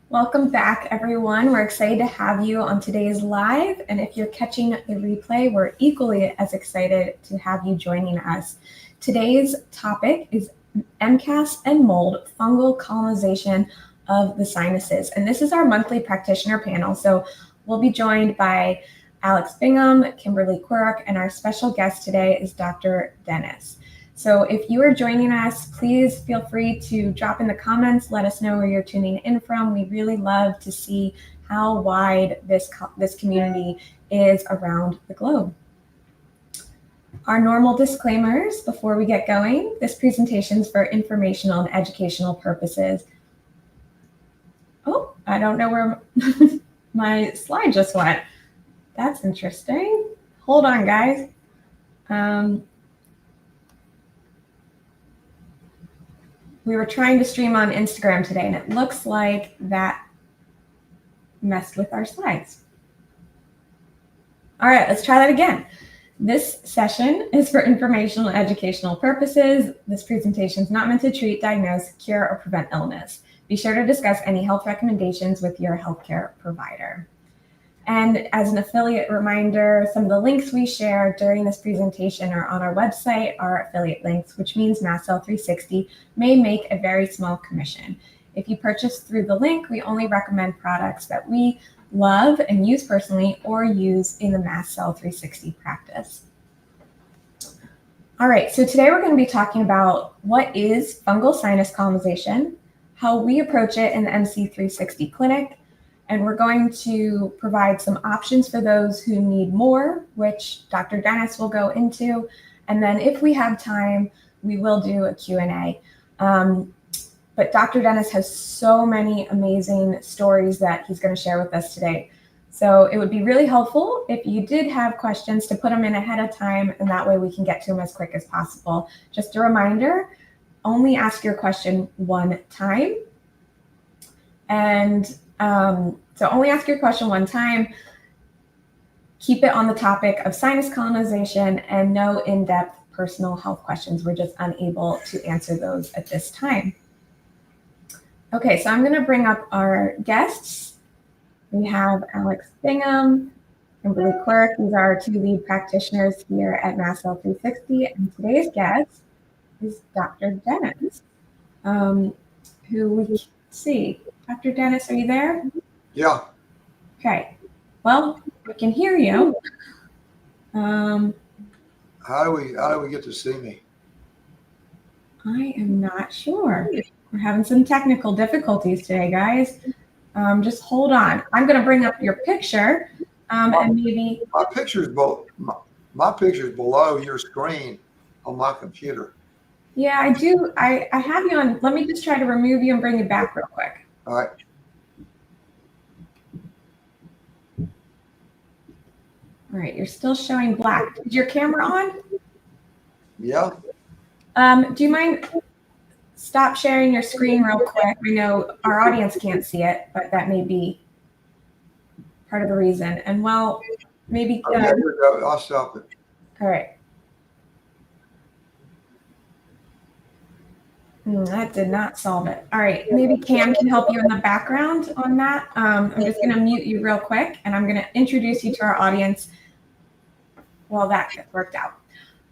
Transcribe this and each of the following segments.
Welcome back, everyone. We're excited to have you on today's live. And if you're catching the replay, we're equally as excited to have you joining us. Today's topic is MCAS and mold, fungal colonization of the sinuses. And this is our monthly practitioner panel. So we'll be joined by Alex Bingham, Kimberly Quirk, and our special guest today is Dr. Dennis. So if you are joining us, please feel free to drop in the comments. Let us know where you're tuning in from. We really love to see how wide this community is around the globe. Our normal disclaimers before we get going. This presentation is for informational and educational purposes. Oh, I don't know where my slide just went. That's interesting. Hold on, guys. We were trying to stream on Instagram today, and it looks like that messed with our slides. All right, let's try that again. This session is for informational and educational purposes. This presentation is not meant to treat, diagnose, cure, or prevent illness. Be sure to discuss any health recommendations with your healthcare provider. And as an affiliate reminder, some of the links we share during this presentation are on our website, our affiliate links, which means MastCell 360 may make a very small commission. If you purchase through the link, we only recommend products that we love and use personally or use in the MastCell 360 practice. All right, so today we're going to be talking about what is fungal sinus colonization, how we approach it in the MC360 clinic, and we're going to provide some options for those who need more, which Dr. Dennis will go into. And then if we have time, we will do a Q&A. But Dr. Dennis has so many amazing stories that he's going to share with us today. So it would be really helpful if you did have questions to put them in ahead of time, and that way we can get to them as quick as possible. Just a reminder, only ask your question one time. And so only ask your question one time, keep it on the topic of sinus colonization, and no in-depth personal health questions. We're just unable to answer those at this time. Okay, so I'm gonna bring up our guests. We have Alex Bingham, Kimberly Quirk. These are our two lead practitioners here at MastCell 360. And today's guest is Dr. Dennis, who we can see. Dr. Dennis, are you there? Yeah. Okay. Well, we can hear you. How do we get to see me? I am not sure. We're having some technical difficulties today, guys. Just hold on. I'm going to bring up your picture, and maybe my picture's below your screen on my computer. Yeah, I do. I have you on. Let me just try to remove you and bring you back real quick. All right. All right, you're still showing black. Is your camera on? Yeah. Do you mind stop sharing your screen real quick? I know our audience can't see it, but that may be part of the reason. And well, maybe. Okay, here we go. I'll stop it. All right. That did not solve it. All right, maybe Cam can help you in the background on that. I'm just going to mute you real quick, and I'm going to introduce you to our audience while that worked out.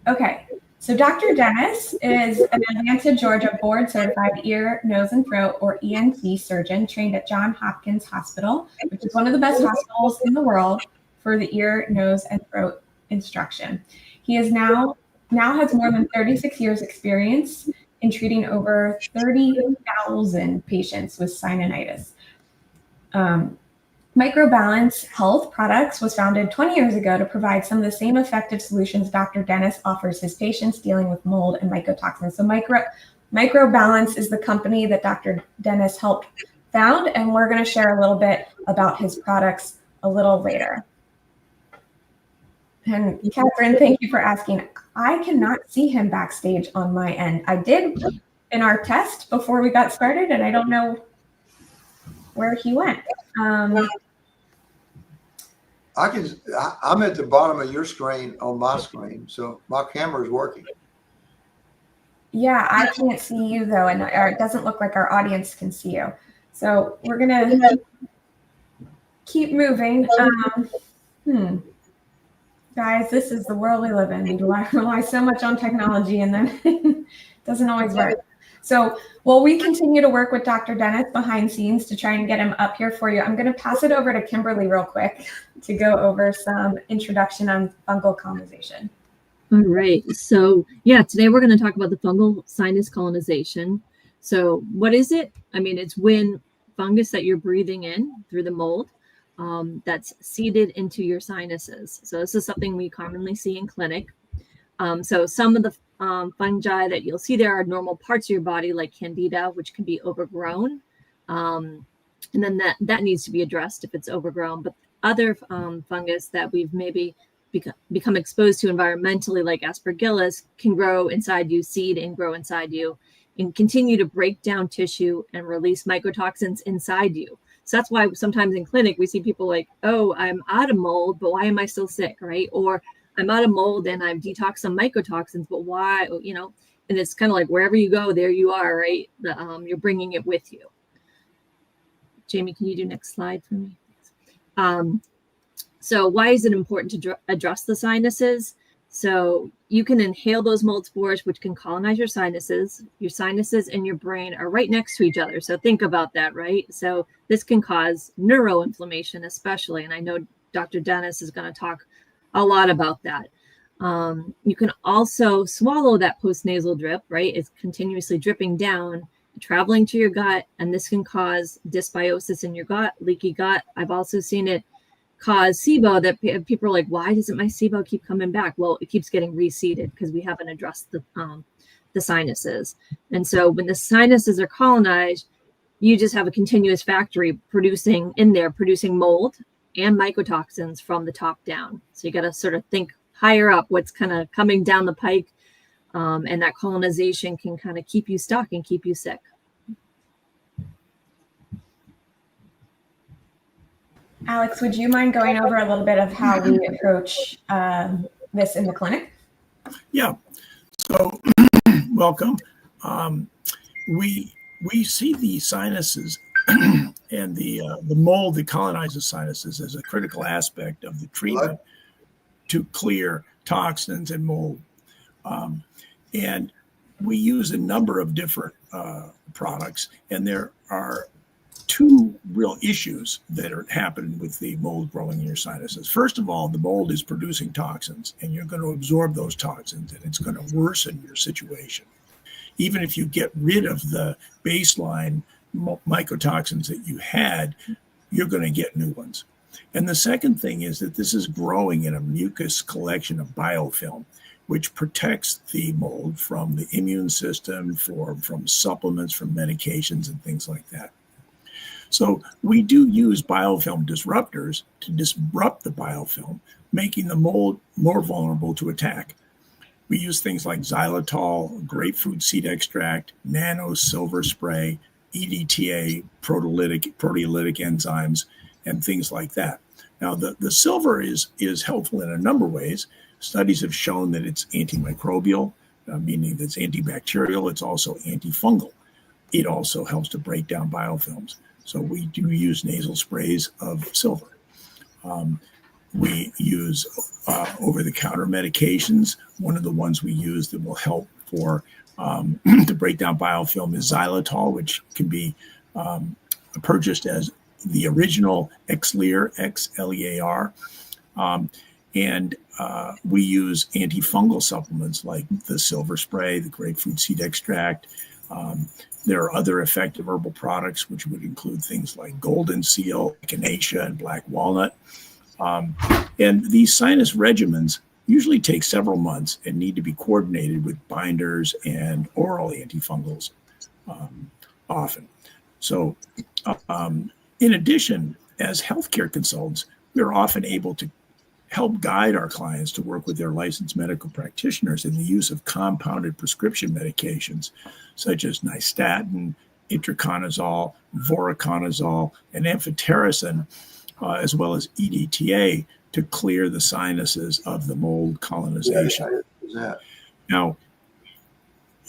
Okay, so Dr. Dennis is an Atlanta, Georgia board-certified ear, nose, and throat, or ENT surgeon trained at Johns Hopkins Hospital, which is one of the best hospitals in the world for the ear, nose, and throat instruction. He is now has more than 36 years experience in treating over 30,000 patients with sinusitis. Microbalance Health Products was founded 20 years ago to provide some of the same effective solutions Dr. Dennis offers his patients dealing with mold and mycotoxins. So Microbalance is the company that Dr. Dennis helped found, and we're going to share a little bit about his products a little later. And Catherine, thank you for asking. I cannot see him backstage on my end. I did in our test before we got started, and I don't know where he went. I'm at the bottom of your screen on my screen, so my camera is working. Yeah, I can't see you though, and or it doesn't look like our audience can see you. So we're gonna keep moving. Guys, this is the world we live in. We rely so much on technology, and then it doesn't always work. So while we continue to work with Dr. Dennis behind scenes to try and get him up here for you, I'm going to pass it over to Kimberly real quick to go over some introduction on fungal colonization. All right. So yeah, today we're going to talk about the fungal sinus colonization. So what is it? I mean, it's when fungus that you're breathing in through the mold that's seeded into your sinuses. So this is something we commonly see in clinic. So some of the fungi that you'll see there are normal parts of your body, like candida, which can be overgrown. And then that needs to be addressed if it's overgrown. But other fungus that we've maybe become exposed to environmentally, like aspergillus, can grow inside you, seed and grow inside you, and continue to break down tissue and release mycotoxins inside you. So that's why sometimes in clinic we see people like, oh, I'm out of mold, but why am I still sick, right? Or I'm out of mold and I've detoxed some mycotoxins, but why, you know? And it's kind of like wherever you go, there you are, right? You're bringing it with you. Jamie, can you do next slide for me? So why is it important to address the sinuses? So you can inhale those mold spores, which can colonize your sinuses. Your sinuses and your brain are right next to each other. So think about that, right? So this can cause neuroinflammation, especially. And I know Dr. Dennis is going to talk a lot about that. You can also swallow that postnasal drip, right? It's continuously dripping down, traveling to your gut, and this can cause dysbiosis in your gut, leaky gut. I've also seen it cause SIBO, that people are like, why doesn't my SIBO keep coming back? Well, it keeps getting reseeded because we haven't addressed the sinuses. And so when the sinuses are colonized, you just have a continuous factory producing mold and mycotoxins from the top down. So you got to sort of think higher up what's kind of coming down the pike, and that colonization can kind of keep you stuck and keep you sick. Alex, would you mind going over a little bit of how we approach this in the clinic? Yeah. So, welcome. We see the sinuses and the mold that colonizes sinuses as a critical aspect of the treatment to clear toxins and mold. And we use a number of different products, and there are two real issues that are happening with the mold growing in your sinuses. First of all, the mold is producing toxins, and you're going to absorb those toxins, and it's going to worsen your situation. Even if you get rid of the baseline mycotoxins that you had, you're going to get new ones. And the second thing is that this is growing in a mucus collection of biofilm, which protects the mold from the immune system, from supplements, from medications, and things like that. So we do use biofilm disruptors to disrupt the biofilm, making the mold more vulnerable to attack. We use things like xylitol, grapefruit seed extract, nano silver spray, EDTA, proteolytic enzymes, and things like that. Now, the silver is helpful in a number of ways. Studies have shown that it's antimicrobial, meaning that it's antibacterial. It's also antifungal. It also helps to break down biofilms. So we do use nasal sprays of silver. We use over-the-counter medications. One of the ones we use that will help for to break down biofilm is xylitol, which can be purchased as the original Xlear, Xlear. And we use antifungal supplements like the silver spray, the grapefruit seed extract. There are other effective herbal products, which would include things like golden seal, echinacea, and black walnut. And these sinus regimens usually take several months and need to be coordinated with binders and oral antifungals often. So in addition, as healthcare consultants, we're often able to help guide our clients to work with their licensed medical practitioners in the use of compounded prescription medications, such as nystatin, itraconazole, voriconazole, and amphotericin, as well as EDTA, to clear the sinuses of the mold colonization. Now,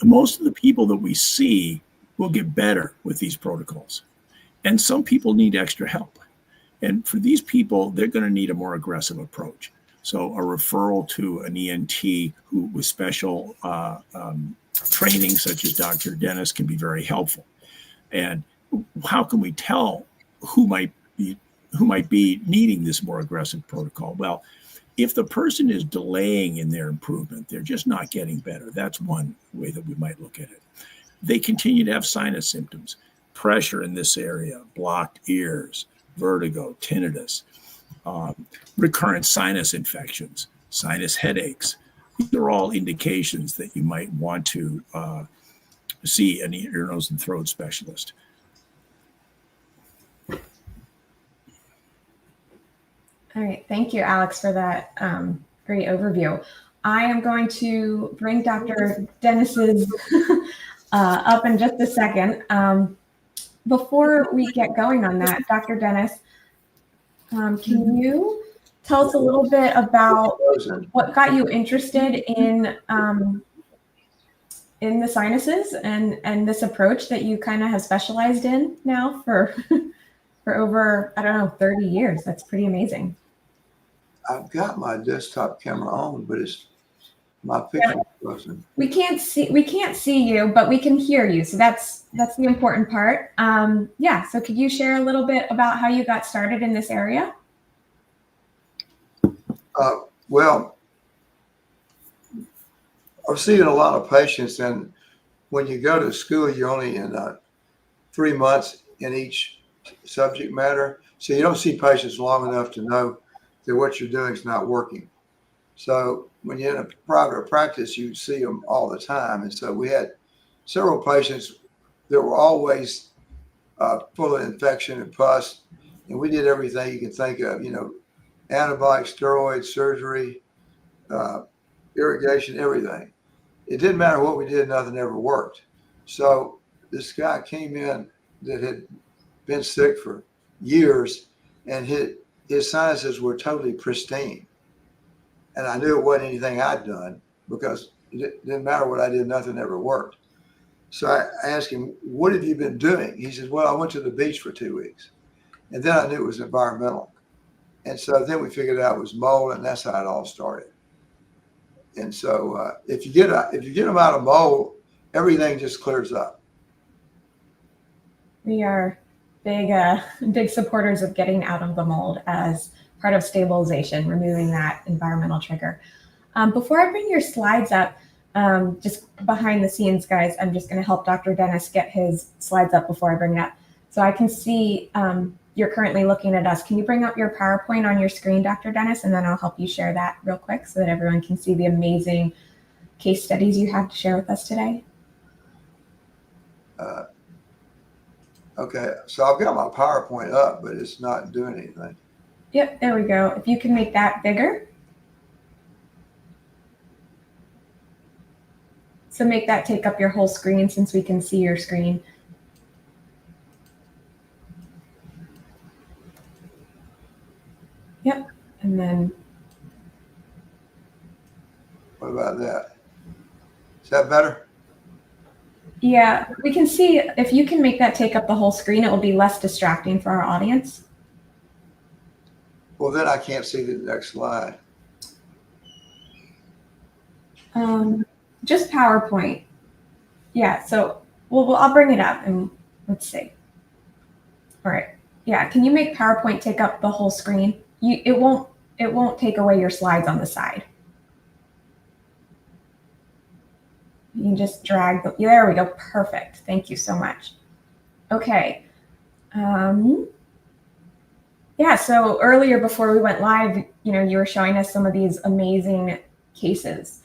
most of the people that we see will get better with these protocols. And some people need extra help. And for these people, they're going to need a more aggressive approach. So a referral to an ENT who with special training, such as Dr. Dennis, can be very helpful. And how can we tell who might be needing this more aggressive protocol? Well, if the person is delaying in their improvement, they're just not getting better. That's one way that we might look at it. They continue to have sinus symptoms, pressure in this area, blocked ears, vertigo, tinnitus, recurrent sinus infections, sinus headaches. These are all indications that you might want to see an ear, nose, and throat specialist. All right, thank you, Alex, for that great overview. I am going to bring Dr. Dennis's up in just a second. Before we get going on that, Dr. Dennis, can you tell us a little bit about what got you interested in the sinuses and this approach that you kind of have specialized in now for over, I don't know, 30 years? That's pretty amazing. I've got my desktop camera on, but it's my picture wasn't. We can't see you, but we can hear you. So that's the important part. Yeah. So could you share a little bit about how you got started in this area? Well, I've seen a lot of patients, and when you go to school, you're only in 3 months in each subject matter. So you don't see patients long enough to know that what you're doing is not working. So when you're in a private practice, you see them all the time. And so we had several patients that were always full of infection and pus. And we did everything you can think of, antibiotics, steroids, surgery, irrigation, everything. It didn't matter what we did, nothing ever worked. So this guy came in that had been sick for years, and his sinuses were totally pristine. And I knew it wasn't anything I'd done, because it didn't matter what I did, nothing ever worked. So I asked him, what have you been doing? He said, well, I went to the beach for 2 weeks. And then I knew it was environmental. And so then we figured out it was mold, and that's how it all started. And so if you get them out of mold, everything just clears up. We are big supporters of getting out of the mold as part of stabilization, removing that environmental trigger. Before I bring your slides up, just behind the scenes, guys, I'm just going to help Dr. Dennis get his slides up before I bring it up. So I can see you're currently looking at us. Can you bring up your PowerPoint on your screen, Dr. Dennis, and then I'll help you share that real quick so that everyone can see the amazing case studies you have to share with us today? Okay, so I've got my PowerPoint up, but it's not doing anything. Yep, there we go. If you can make that bigger. So make that take up your whole screen, since we can see your screen. Yep, and then. What about that? Is that better? Yeah, we can see, if you can make that take up the whole screen, it will be less distracting for our audience. Well, then I can't see the next slide. Just PowerPoint. Yeah, so I'll bring it up and let's see. All right. Yeah, can you make PowerPoint take up the whole screen? It won't take away your slides on the side. You can just drag there we go. Perfect. Thank you so much. Okay. Yeah, so earlier before we went live, you were showing us some of these amazing cases.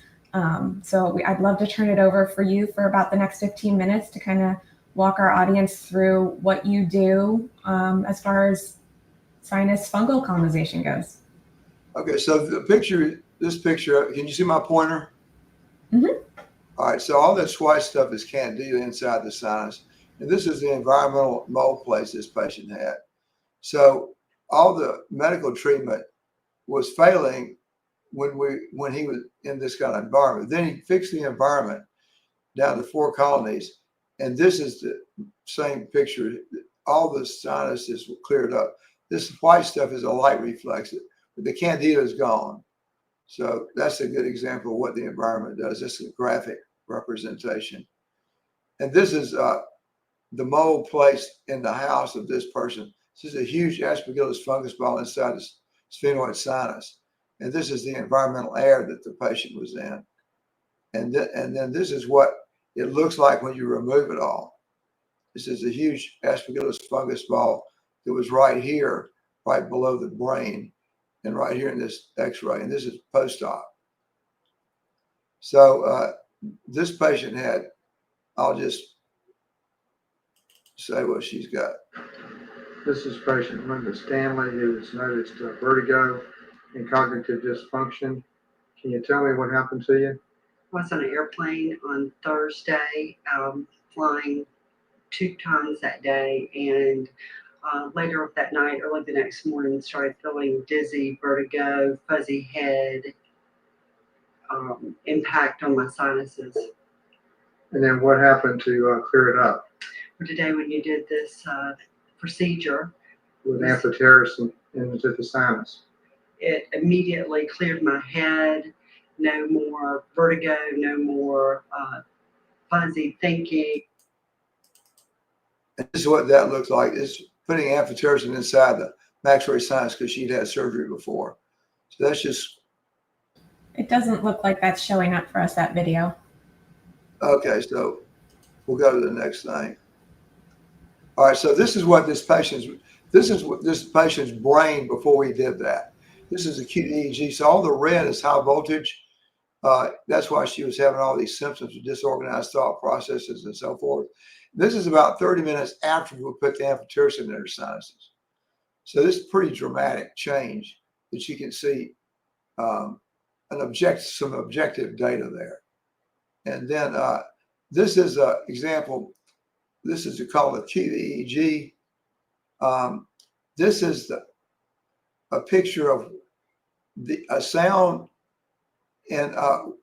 So I'd love to turn it over for you for about the next 15 minutes to kind of walk our audience through what you do as far as sinus fungal colonization goes. Okay, so this picture, can you see my pointer? Mm-hmm. All right, so all this white stuff is candida inside the sinus. And this is the environmental mold place this patient had. So all the medical treatment was failing when he was in this kind of environment. Then he fixed the environment down to 4 colonies. And this is the same picture all the sinuses were cleared up. This white stuff is a light reflex, but the candida is gone. So that's a good example of what the environment does. This is a graphic representation. And this is the mold placed in the house of this person. This is a huge aspergillus fungus ball inside the sphenoid sinus. And this is the environmental air that the patient was in. And then this is what it looks like when you remove it all. This is a huge aspergillus fungus ball that was right here, right below the brain, and right here in this x-ray. And this is post-op. So this patient had, I'll just say what she's got. This is patient Linda Stanley, who has noticed vertigo and cognitive dysfunction. Can you tell me what happened to you? I was on an airplane on Thursday, flying 2 times that day, and later that night, early the next morning, started feeling dizzy, vertigo, fuzzy head, impact on my sinuses. And then what happened to clear it up? For today, when you did this procedure, With amphotericin into the sinus. it immediately cleared my head. No more vertigo, no more fuzzy thinking. And this is what that looks like. It's putting amphotericin inside the maxillary sinus because she'd had surgery before. So that's just, It doesn't look like that's showing up for us, that video. okay, so we'll go to the next thing. All right, so this is this patient's brain before we did that. This is acute EEG. So all the red is high voltage. That's why she was having all these symptoms of disorganized thought processes and so forth. This is about 30 minutes after we put the amphotericin in her sinuses. So this is a pretty dramatic change that you can see some objective data there. And then this is an example. This is called acute EEG. This is a picture of a sound, and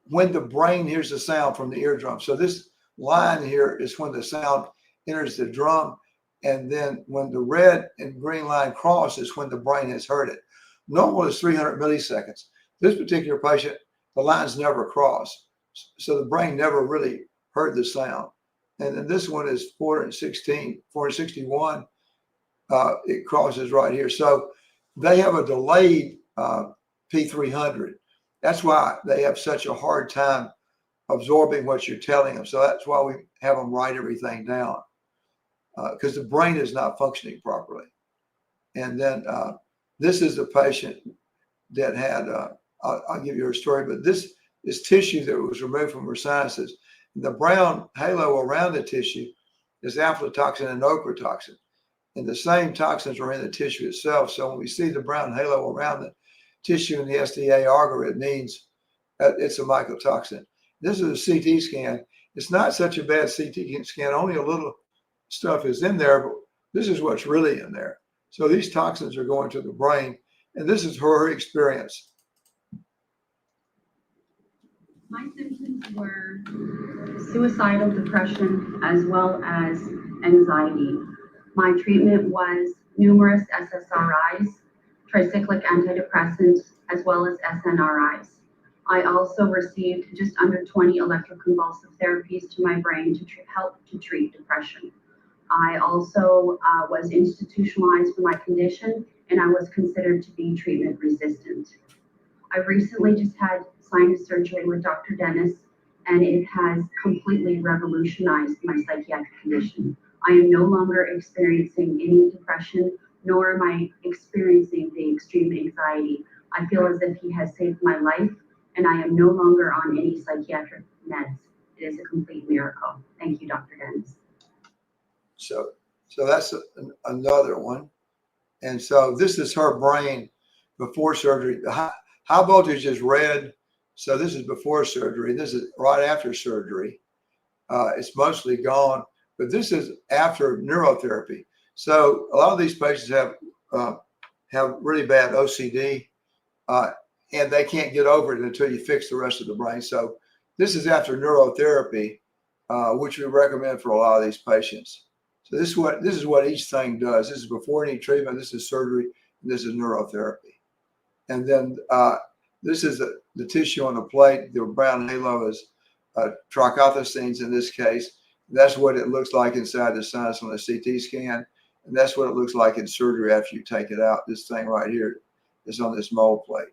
when the brain hears the sound from the eardrum. So this line here is when the sound enters the drum, and then when the red and green line cross is when the brain has heard it. Normal is 300 milliseconds. This particular patient, the lines never cross, so the brain never really heard the sound. And then this one is 461. It crosses right here. So they have a delayed P300. That's why they have such a hard time absorbing what you're telling them. So that's why we have them write everything down, because the brain is not functioning properly. And then this is a patient that had, I'll give you her story, but this is tissue that was removed from her sinuses. The brown halo around the tissue is aflatoxin and ochratoxin. And the same toxins are in the tissue itself. So when we see the brown halo around the tissue in the SDA agar, it means it's a mycotoxin. This is a CT scan. It's not such a bad CT scan. Only a little stuff is in there, but this is what's really in there. So these toxins are going to the brain, and this is her experience. My symptoms were suicidal depression as well as anxiety. My treatment was numerous SSRIs, tricyclic antidepressants, as well as SNRIs. I also received just under 20 electroconvulsive therapies to my brain to help to treat depression. I also was institutionalized for my condition, and I was considered to be treatment resistant. I recently just had sinus surgery with Dr. Dennis, and it has completely revolutionized my psychiatric condition. I am no longer experiencing any depression, nor am I experiencing the extreme anxiety. I feel as if he has saved my life, and I am no longer on any psychiatric meds. It is a complete miracle. Thank you, Dr. Dennis. So that's another one. And so this is her brain before surgery. The high voltage is red. So this is before surgery. This is right after surgery. It's mostly gone, but this is after neurotherapy. So a lot of these patients have really bad OCD, and they can't get over it until you fix the rest of the brain. So this is after neurotherapy, which we recommend for a lot of these patients. So this is what each thing does. This is before any treatment. This is surgery. And this is neurotherapy. And then this is the tissue on the plate. The brown halo is trichothecines in this case. That's what it looks like inside the sinus on a CT scan. And that's what it looks like in surgery after you take it out. This thing right here is on this mold plate.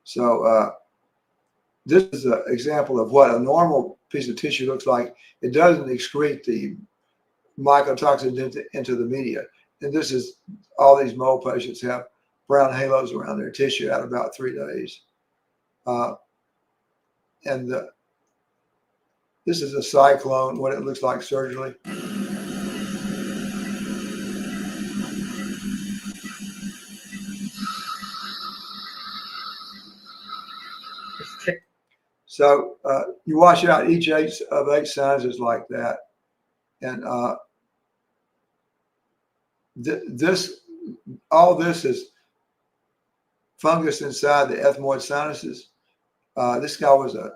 So this is an example of what a normal piece of tissue looks like. It doesn't excrete the mycotoxins into the media. And this is all these mold patients have brown halos around their tissue at about 3 days. This is a cyclone, what it looks like surgically. So you wash out each of 8 sinuses like that. And all this is fungus inside the ethmoid sinuses. This guy was a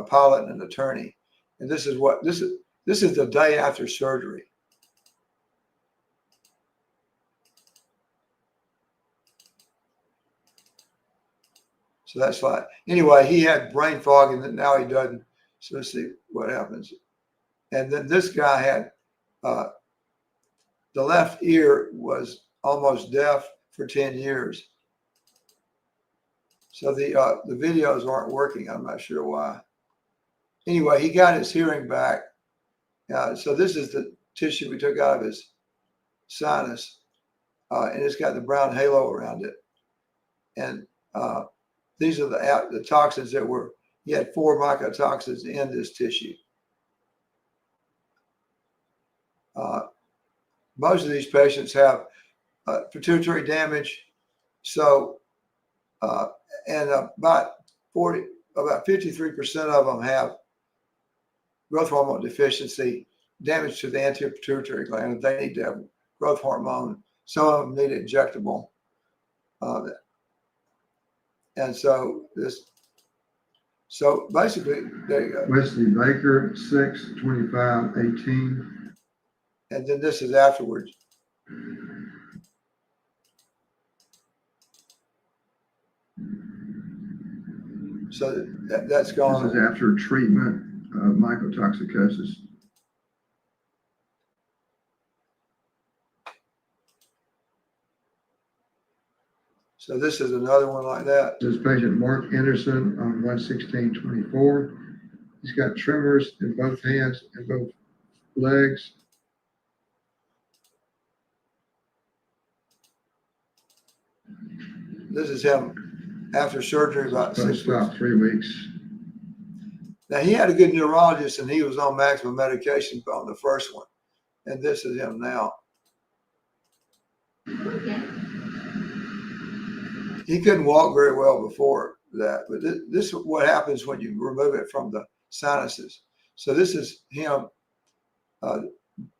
pilot and an attorney. And this is the day after surgery. So that's fine. Anyway, he had brain fog and now he doesn't. So let's see what happens. And then this guy had the left ear was almost deaf for 10 years. So the videos aren't working. I'm not sure why. Anyway, he got his hearing back. So this is the tissue we took out of his sinus, and it's got the brown halo around it. And these are the toxins that were. He had 4 mycotoxins in this tissue. Most of these patients have pituitary damage. So, and about 53% of them have growth hormone deficiency, damage to the anterior pituitary gland. They need to have growth hormone. Some of them need injectable. And so basically, there you go. Wesley Baker, 6/25/18. And then this is afterwards. So that's gone. This is after treatment of mycotoxicosis. So this is another one like that. This is patient Mark Anderson on 1/16/24. He's got tremors in both hands and both legs. This is him after surgery about 6 weeks. About 3 weeks. Now he had a good neurologist and he was on maximum medication on the first one. And this is him now. He couldn't walk very well before that, but this is what happens when you remove it from the sinuses. So this is him.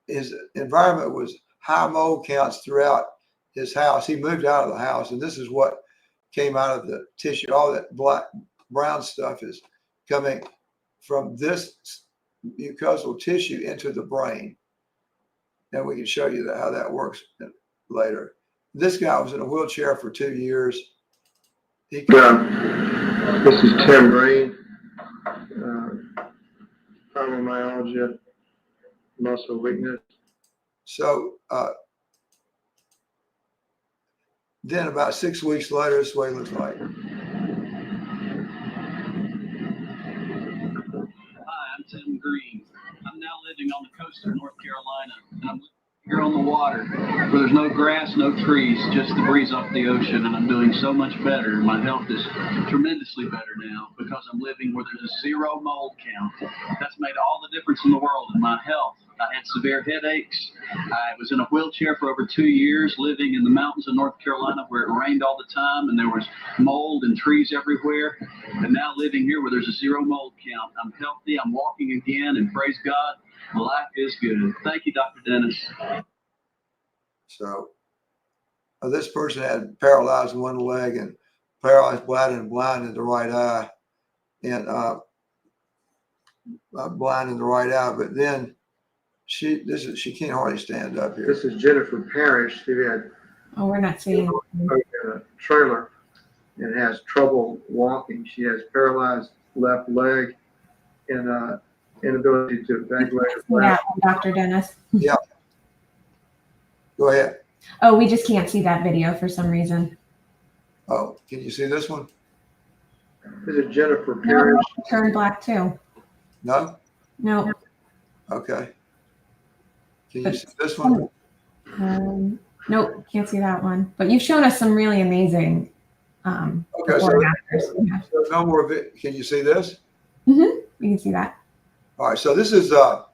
His environment was high mold counts throughout his house. He moved out of the house, and this is what came out of the tissue. All that brown stuff is coming from this mucosal tissue into the brain. And we can show you how that works later. This guy was in a wheelchair for 2 years. This is Tim Green, fibromyalgia, muscle weakness. So then about 6 weeks later, this is what he looks like. Hi, I'm Tim Green. I'm now living on the coast of North Carolina, and I'm living here on the water where there's no grass, no trees, just the breeze off the ocean, and I'm doing so much better. My health is tremendously better now because I'm living where there's a 0 mold count. That's made all the difference in the world in my health. I had severe headaches. I was in a wheelchair for over 2 years, living in the mountains of North Carolina where it rained all the time and there was mold and trees everywhere. And now living here where there's a 0 mold count. I'm healthy, I'm walking again, and praise God, life is good. Thank you, Dr. Dennis. So this person had paralyzed one leg and paralyzed bladder and blind in the right eye. And blind in the right eye, but then she can't hardly stand up here. This is Jennifer Parrish, who had Oh, we're not seeing it. in a trailer and has trouble walking. She has paralyzed left leg and inability to ventilate. Yeah, Dr. Dennis. Yeah. Go ahead. Oh, we just can't see that video for some reason. Oh, can you see this one? This is Jennifer No, Parrish. turned black too. No? No. Okay. Can you see this one? Nope, can't see that one. But you've shown us some really amazing Okay, before and afters. Yeah. so no more of it. Can you see this? We can see that. All right, so this is the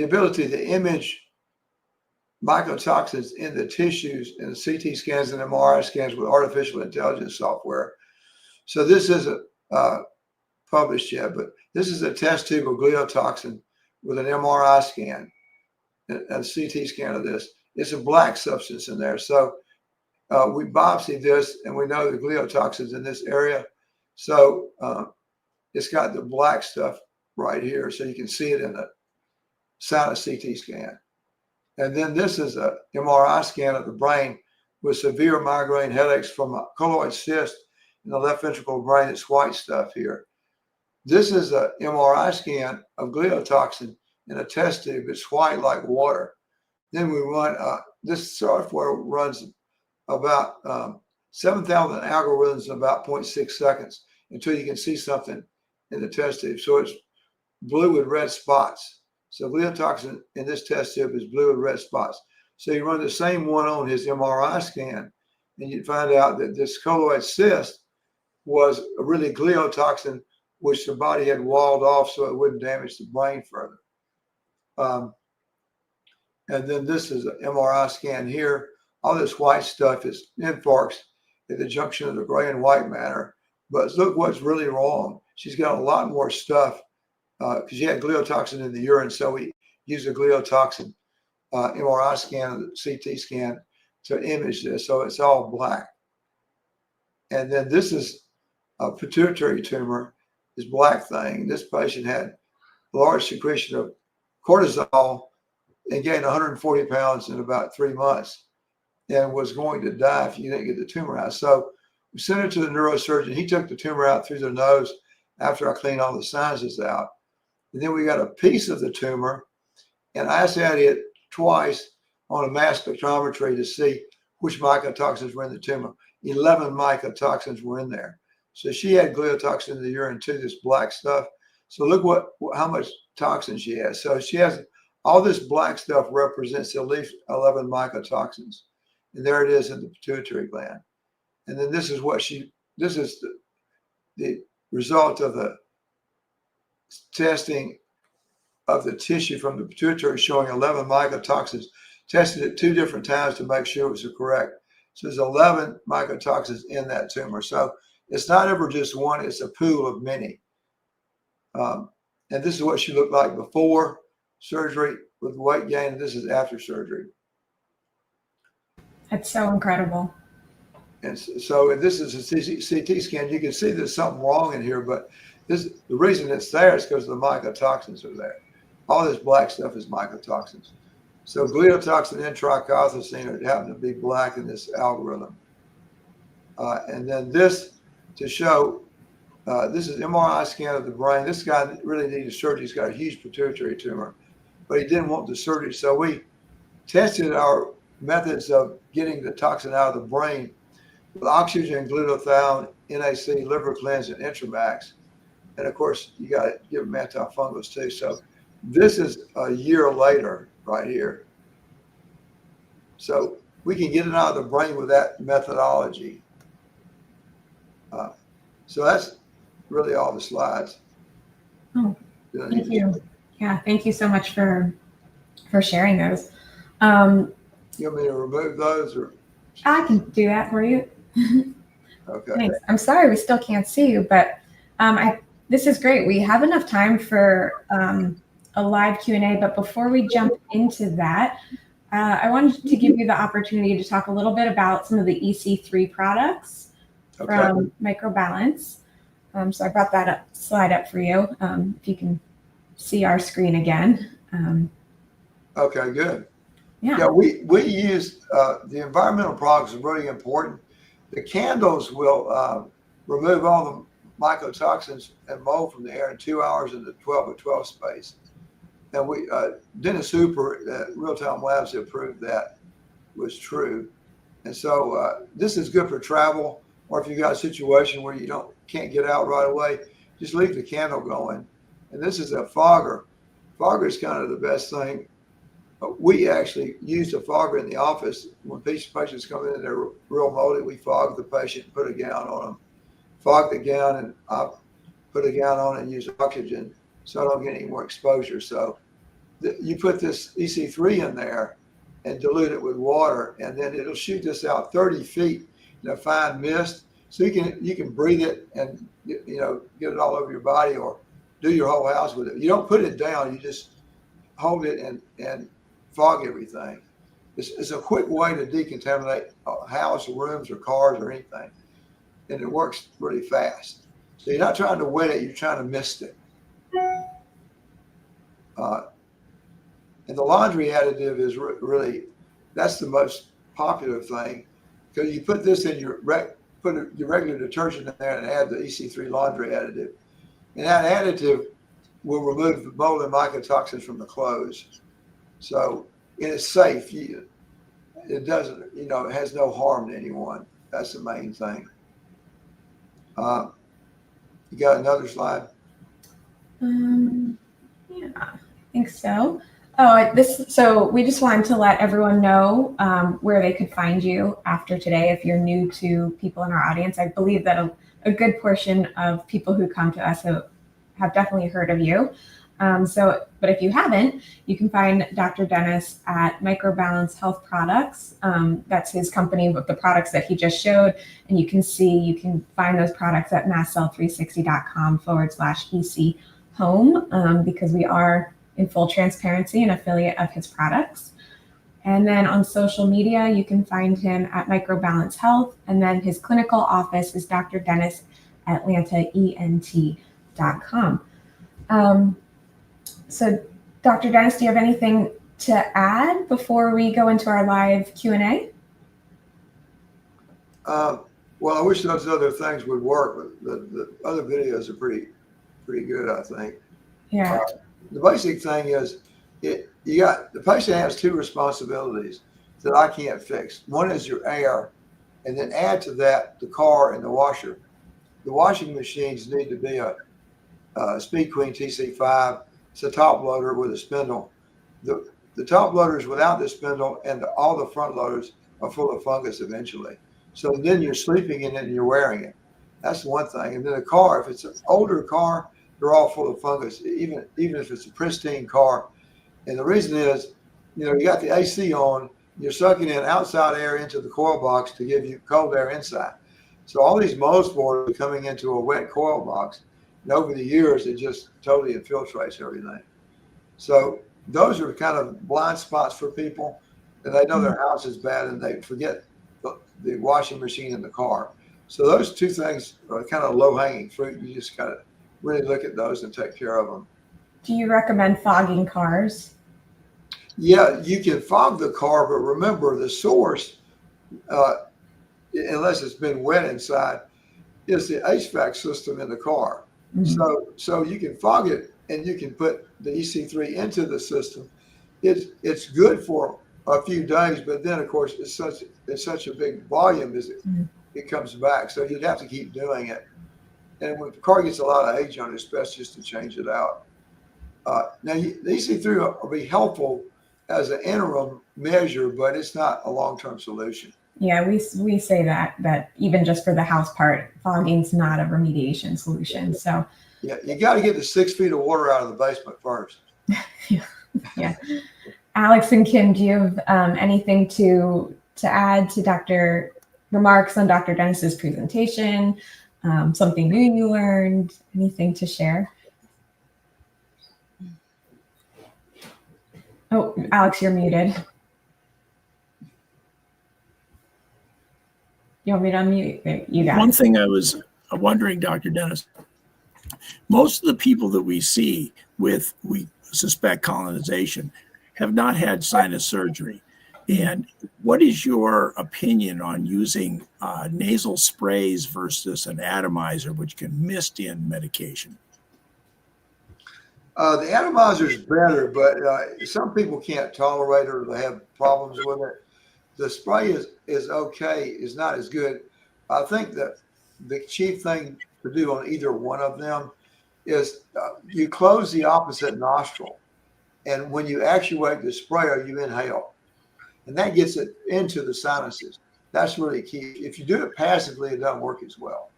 ability to image mycotoxins in the tissues in the CT scans and MRI scans with artificial intelligence software. So this isn't published yet, but this is a test tube of gliotoxin with an MRI scan, a CT scan of this. It's a black substance in there. So we biopsied this and we know the gliotoxins in this area. So it's got the black stuff right here. So you can see it in the sinus CT scan. And then this is a MRI scan of the brain with severe migraine headaches from a colloid cyst in the left ventricle brain. It's white stuff here. This is a MRI scan of gliotoxin in a test tube. It's white like water. Then we run, this software runs about 7,000 algorithms in about 0.6 seconds until you can see something in the test tube. So it's blue with red spots. So gliotoxin in this test tube is blue with red spots. So you run the same one on his MRI scan, and you find out that this colloid cyst was a really gliotoxin, which the body had walled off so it wouldn't damage the brain further. And then this is an MRI scan here. All this white stuff is infarcts at the junction of the gray and white matter. But look what's really wrong. She's got a lot more stuff because she had gliotoxin in the urine. So we used a gliotoxin MRI scan, CT scan to image this. So it's all black. And then this is a pituitary tumor, this black thing. This patient had large secretion of cortisol and gained 140 pounds in about 3 months and was going to die if you didn't get the tumor out. So we sent her to the neurosurgeon. He took the tumor out through the nose after I cleaned all the sinuses out. And then we got a piece of the tumor, and I assayed it twice on a mass spectrometry to see which mycotoxins were in the tumor. 11 mycotoxins were in there. So she had gliotoxin in the urine too, this black stuff. So look how much toxin she has. So she has all this black stuff represents at least 11 mycotoxins. And there it is in the pituitary gland. And then this is this is the result of the testing of the tissue from the pituitary showing 11 mycotoxins, tested it 2 different times to make sure it was correct. So there's 11 mycotoxins in that tumor. So it's not ever just one, it's a pool of many. And this is what she looked like before surgery with weight gain. And this is after surgery. That's so incredible. And so this is a CT scan. You can see there's something wrong in here, but the reason it's there is because the mycotoxins are there. All this black stuff is mycotoxins. So gliotoxin and trichothiocene happen to be black in this algorithm. And then this to show, this is MRI scan of the brain. This guy really needed surgery. He's got a huge pituitary tumor, but he didn't want the surgery. So we tested our methods of getting the toxin out of the brain with oxygen, glutathione, NAC, liver cleanse, and Intramax. And of course, you got to give them antifungals too. So this is a year later right here. So we can get it out of the brain with that methodology. So that's really all the slides. Oh, thank you. Yeah, thank you so much for sharing those. You want me to remove those or? I can do that for you. Okay. Thanks. I'm sorry we still can't see you, but this is great. We have enough time for a live Q&A, but before we jump into that, I wanted to give you the opportunity to talk a little bit about some of the EC3 products from Microbalance. So I brought that slide up for you. If you can see our screen again. Okay, good. Yeah. Yeah, we use the environmental products are really important. The candles will remove all the mycotoxins and mold from the air in 2 hours in the 12 by 12 space. And Dennis Hooper at Real Time Labs have proved that was true. And so this is good for travel, or if you've got a situation where you can't get out right away, just leave the candle going. And this is a fogger. Fogger is kind of the best thing. We actually use a fogger in the office. When patients come in and they're real moldy, we fog the patient, put a gown on them, fog the gown, and I put a gown on and use oxygen so I don't get any more exposure. So you put this EC3 in there and dilute it with water, and then it'll shoot this out 30 feet in a fine mist. So you can breathe it and get it all over your body or do your whole house with it. You don't put it down, you just hold it and fog everything. It's a quick way to decontaminate a house or rooms or cars or anything. And it works really fast. So you're not trying to wet it, you're trying to mist it. And the laundry additive is really, that's the most popular thing, because you put this in your regular detergent in there and add the EC3 laundry additive. And that additive will remove the mold and mycotoxins from the clothes. So it's safe. It doesn't, it has no harm to anyone. That's the main thing. You got another slide? Yeah, I think so. So we just wanted to let everyone know where they could find you after today. If you're new to people in our audience, I believe that a good portion of people who come to us have definitely heard of you. But if you haven't, you can find Dr. Dennis at Microbalance Health Products. That's his company with the products that he just showed. And you can find those products at mastcell360.com/EC home, because we are in full transparency an affiliate of his products. And then on social media, you can find him at Microbalance Health. And then his clinical office is Dr. Dennis at AtlantaENT.com. So Dr. Dennis, do you have anything to add before we go into our live Q&A? Well, I wish those other things would work, but the other videos are pretty good, I think. Yeah. The basic thing is the patient has two responsibilities that I can't fix. One is your air, and then add to that the car and the washer. The washing machines need to be a Speed Queen TC5. It's a top loader with a spindle. The top loaders without the spindle and all the front loaders are full of fungus eventually. So then you're sleeping in it and you're wearing it. That's one thing. And then the car, if it's an older car, they're all full of fungus, even if it's a pristine car. And the reason is, you got the AC on, you're sucking in outside air into the coil box to give you cold air inside. So all these mold spores are coming into a wet coil box. And over the years, it just totally infiltrates everything. So those are kind of blind spots for people, and they know their house is bad and they forget the washing machine in the car. So those two things are kind of low-hanging fruit. You just got to really look at those and take care of them. Do you recommend fogging cars? Yeah, you can fog the car, but remember the source, unless it's been wet inside, is the HVAC system in the car. Mm-hmm. So you can fog it and you can put the EC3 into the system. It's good for a few days, but then of course it's such a big volume as it comes back. So you'd have to keep doing it. And when the car gets a lot of age on it, it's best just to change it out. Now the EC3 will be helpful as an interim measure, but it's not a long-term solution. Yeah, we say that even just for the house part, fogging's not a remediation solution. So yeah, you got to get the 6 feet of water out of the basement first. Yeah. Alex and Kim, do you have anything to add to remarks on Dr. Dennis's presentation? Something new you learned? Anything to share? Oh, Alex, you're muted. You want me to unmute? You got One it. thing I was wondering, Dr. Dennis, most of the people that we see with, we suspect, colonization have not had sinus surgery. And what is your opinion on using nasal sprays versus an atomizer, which can mist in medication? The atomizer is better, but some people can't tolerate it or they have problems with it. The spray is okay, is not as good. I think that the chief thing to do on either one of them is you close the opposite nostril. And when you actuate the sprayer, you inhale. And that gets it into the sinuses. That's really key. If you do it passively, it doesn't work as well.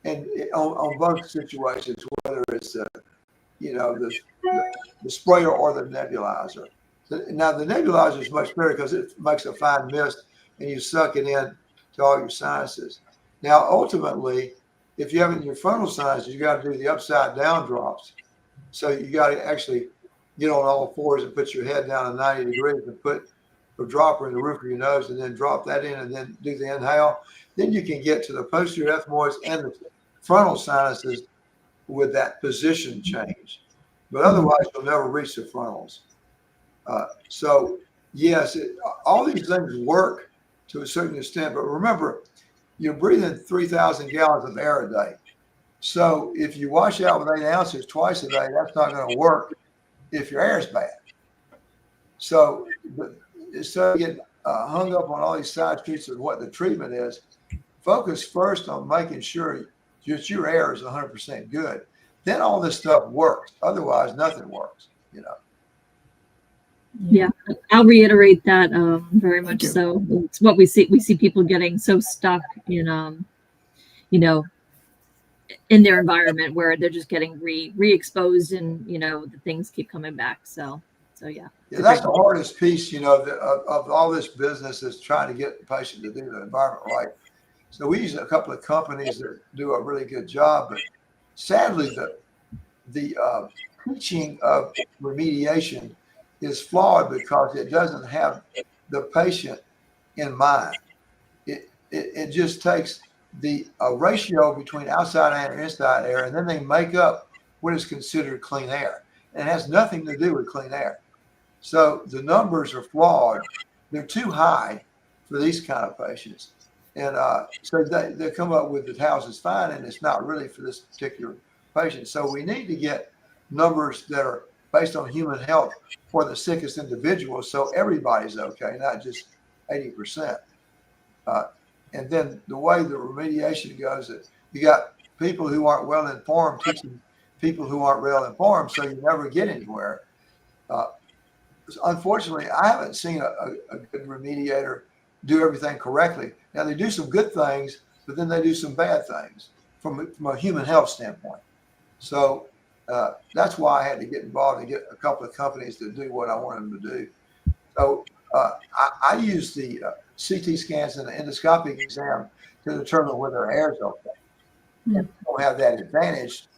And on both situations, whether it's the sprayer or the nebulizer. Now the nebulizer is much better because it makes a fine mist and you suck it in to all your sinuses. Now, ultimately, if you have it in your frontal sinuses, you got to do the upside down drops. So you got to actually get on all fours and put your head down at 90 degrees and put a dropper in the roof of your nose and then drop that in and then do the inhale. Then you can get to the posterior ethmoids and the frontal sinuses with that position change. But otherwise, you'll never reach the frontals. So, yes, all these things work to a certain extent. But remember, you're breathing 3,000 gallons of air a day. So if you wash out with 8 ounces twice a day, that's not going to work if your air is bad. So instead of getting hung up on all these side streets of what the treatment is, focus first on making sure that your air is 100% good. Then all this stuff works. Otherwise, nothing works, Yeah, I'll reiterate that very much so. It's what we see. We see people getting so stuck in, in their environment where they're just getting re-exposed, and the things keep coming back. So yeah. Yeah, that's the hardest piece, of all this business is trying to get the patient to do the environment right. So we use a couple of companies that do a really good job, but sadly, the teaching of remediation is flawed because it doesn't have the patient in mind. It just takes the ratio between outside air and inside air, and then they make up what is considered clean air. And it has nothing to do with clean air. So the numbers are flawed. They're too high for these kind of patients. And so they come up with the house is fine, and it's not really for this particular patient. So we need to get numbers that are based on human health for the sickest individuals, so everybody's okay, not just 80%. And then the way the remediation goes, you got people who aren't well informed teaching people who aren't well informed, so you never get anywhere. Unfortunately, I haven't seen a good remediator do everything correctly. Now, they do some good things, but then they do some bad things from a human health standpoint. So that's why I had to get involved and get a couple of companies to do what I wanted them to do. So I use the CT scans and the endoscopic exam to determine whether their air is okay. And we don't have that advantage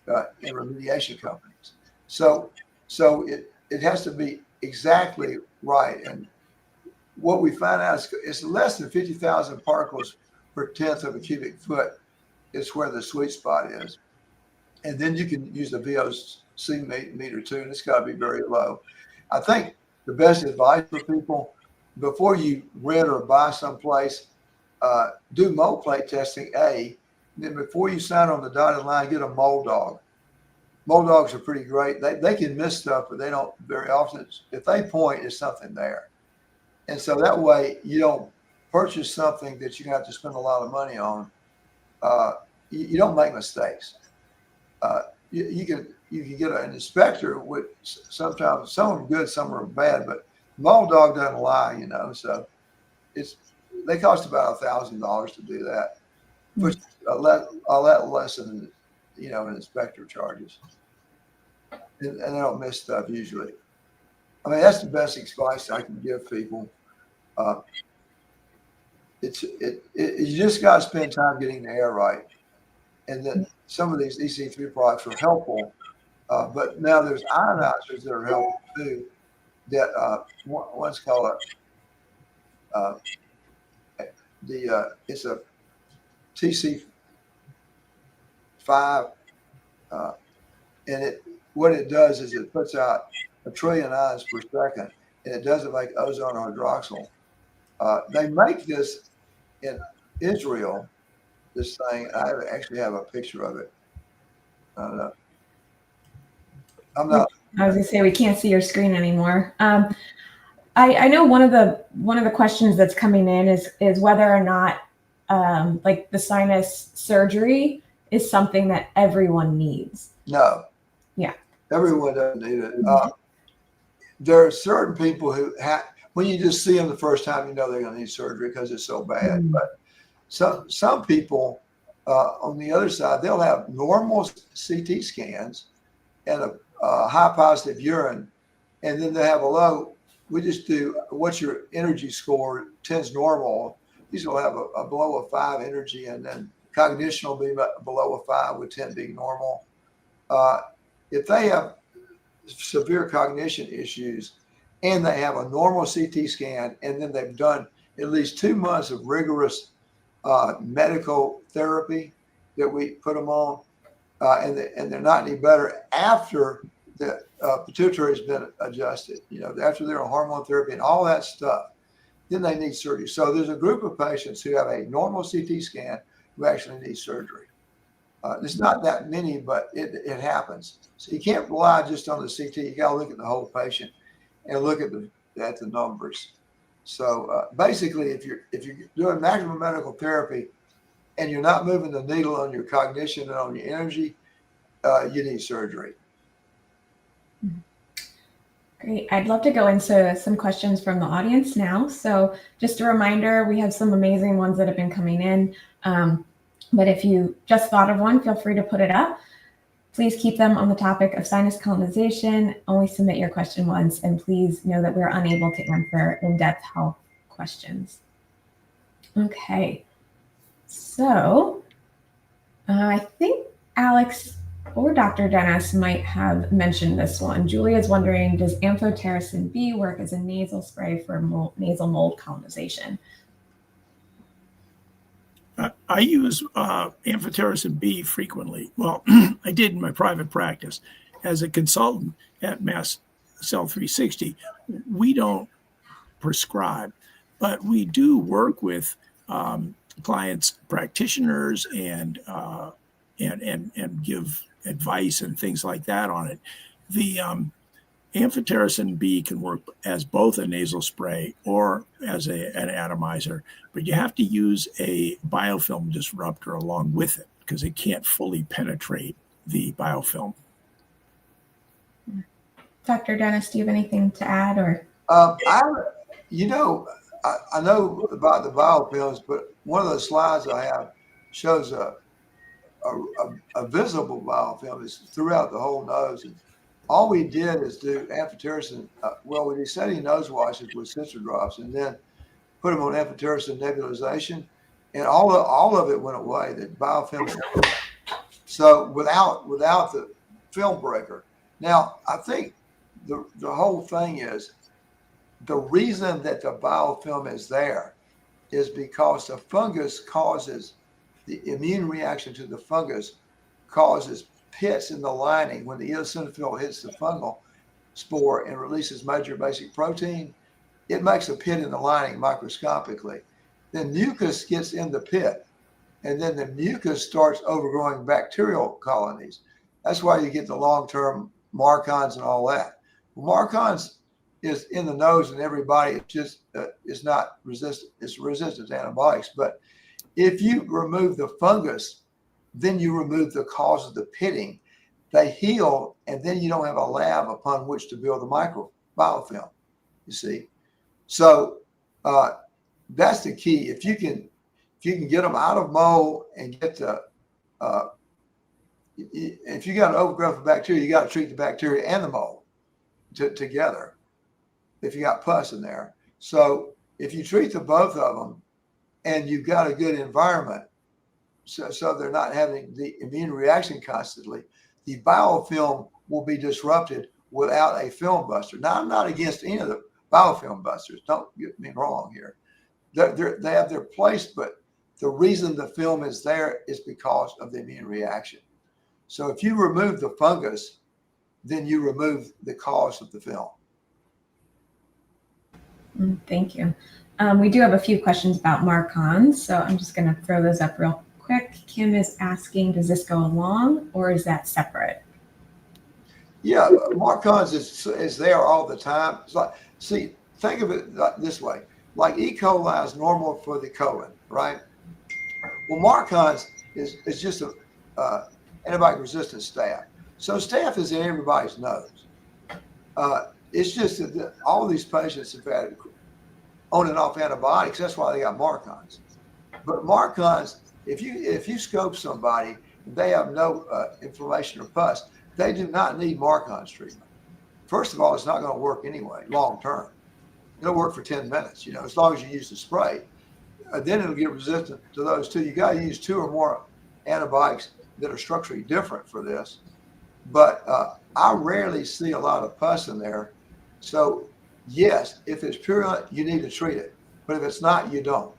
in remediation companies. So it has to be exactly right. And what we find out is it's less than 50,000 particles per tenth of a cubic foot is where the sweet spot is. And then you can use the VOC meter too, and it's got to be very low. I think the best advice for people before you rent or buy someplace, do mold plate testing, and then before you sign on the dotted line, get a mold dog. Mold dogs are pretty great. They can miss stuff, but they don't very often. If they point, there's something there. And so that way you don't purchase something that you're going to have to spend a lot of money on. You don't make mistakes. You can get an inspector with sometimes some are good, some are bad, but mold dog doesn't lie, so they cost about $1,000 to do that, which a lot less than an inspector charges, and they don't miss stuff usually. I mean, that's the best advice I can give people. You just got to spend time getting the air right, and then some of these EC3 products are helpful, but now there's ionizers that are helpful too. That one's called it's a TC5, and what it does is it puts out 1 trillion ions per second, and it doesn't make ozone hydroxyl. They make this in Israel, this thing. I actually have a picture of it. I'm not. I was gonna say we can't see your screen anymore. I know one of the questions that's coming in is whether or not like the sinus surgery is something that everyone needs. No. Yeah. Everyone doesn't need it. There are certain people who when you just see them the first time, you know they're going to need surgery because it's so bad. Mm. But some people on the other side, they'll have normal CT scans and a high positive urine, and then they have a low. We just do what's your energy score? 10's normal. These will have a below a 5 energy, and then cognition will be below a 5 with 10 being normal. If they have severe cognition issues and they have a normal CT scan, and then they've done at least 2 months of rigorous medical therapy that we put them on, and they're not any better after the pituitary has been adjusted, after they're on hormone therapy and all that stuff, then they need surgery. So there's a group of patients who have a normal CT scan who actually need surgery. It's not that many, but it happens. So you can't rely just on the CT. You got to look at the whole patient and look at the numbers. So basically, if you're doing maximum medical therapy and you're not moving the needle on your cognition and on your energy, you need surgery. Great. I'd love to go into some questions from the audience now. So just a reminder, we have some amazing ones that have been coming in. But if you just thought of one, feel free to put it up. Please keep them on the topic of sinus colonization. Only submit your question once, and please know that we're unable to answer in-depth health questions. Okay. So I think Alex or Dr. Dennis might have mentioned this one. Julia is wondering, does amphotericin B work as a nasal spray for nasal mold colonization? I use amphotericin B frequently. Well, I did in my private practice. As a consultant at Mast Cell 360, we don't prescribe, but we do work with clients, practitioners, and give advice and things like that on it. The amphotericin B can work as both a nasal spray or as an atomizer, but you have to use a biofilm disruptor along with it because it can't fully penetrate the biofilm. Dr. Dennis, do you have anything to add? Or I know about the biofilms, but one of the slides I have shows a visible biofilm. It's throughout the whole nose. And all we did is do amphotericin. We did setting nose washes with sensor drops, and then put them on amphotericin nebulization, and all of it went away. The biofilm. So without the film breaker. Now I think the whole thing is the reason that the biofilm is there is because the fungus causes the immune reaction to the fungus causes pits in the lining. When the eosinophil hits the fungal spore and releases major basic protein, it makes a pit in the lining microscopically. Then mucus gets in the pit, and then the mucus starts overgrowing bacterial colonies. That's why you get the long-term Marcons and all that. Well, Marcons is in the nose and everybody. It's just it's not resistant. It's resistant to antibiotics. But if you remove the fungus, then you remove the cause of the pitting. They heal, and then you don't have a lab upon which to build the microbiofilm. You see, so that's the key. If you can get them out of mold and get the if you got an overgrowth of bacteria, you got to treat the bacteria and the mold together. If you got pus in there, so if you treat the both of them, and you've got a good environment, so they're not having the immune reaction constantly, the biofilm will be disrupted without a film buster. Now, I'm not against any of the biofilm busters. Don't get me wrong here. They have their place, but the reason the film is there is because of the immune reaction. So if you remove the fungus, then you remove the cause of the film. Thank you. We do have a few questions about MARCoNS, so I'm just going to throw those up real quick. Kim is asking, does this go along or is that separate? Yeah, MARCoNS is there all the time. It's like, see, think of it like this way. Like E. coli is normal for the colon, right? Well, MARCoNS is just a antibiotic-resistant staph. So staph is in everybody's nose. It's just that all these patients have had on and off antibiotics. That's why they got MARCoNS. But MARCoNS, if you scope somebody, they have no inflammation or pus, they do not need MARCoNS treatment. First of all, it's not going to work anyway, long term. It'll work for 10 minutes, as long as you use the spray. Then it'll get resistant to those two. You got to use 2 or more antibiotics that are structurally different for this. But I rarely see a lot of pus in there. So yes, if it's purulent, you need to treat it. But if it's not, you don't.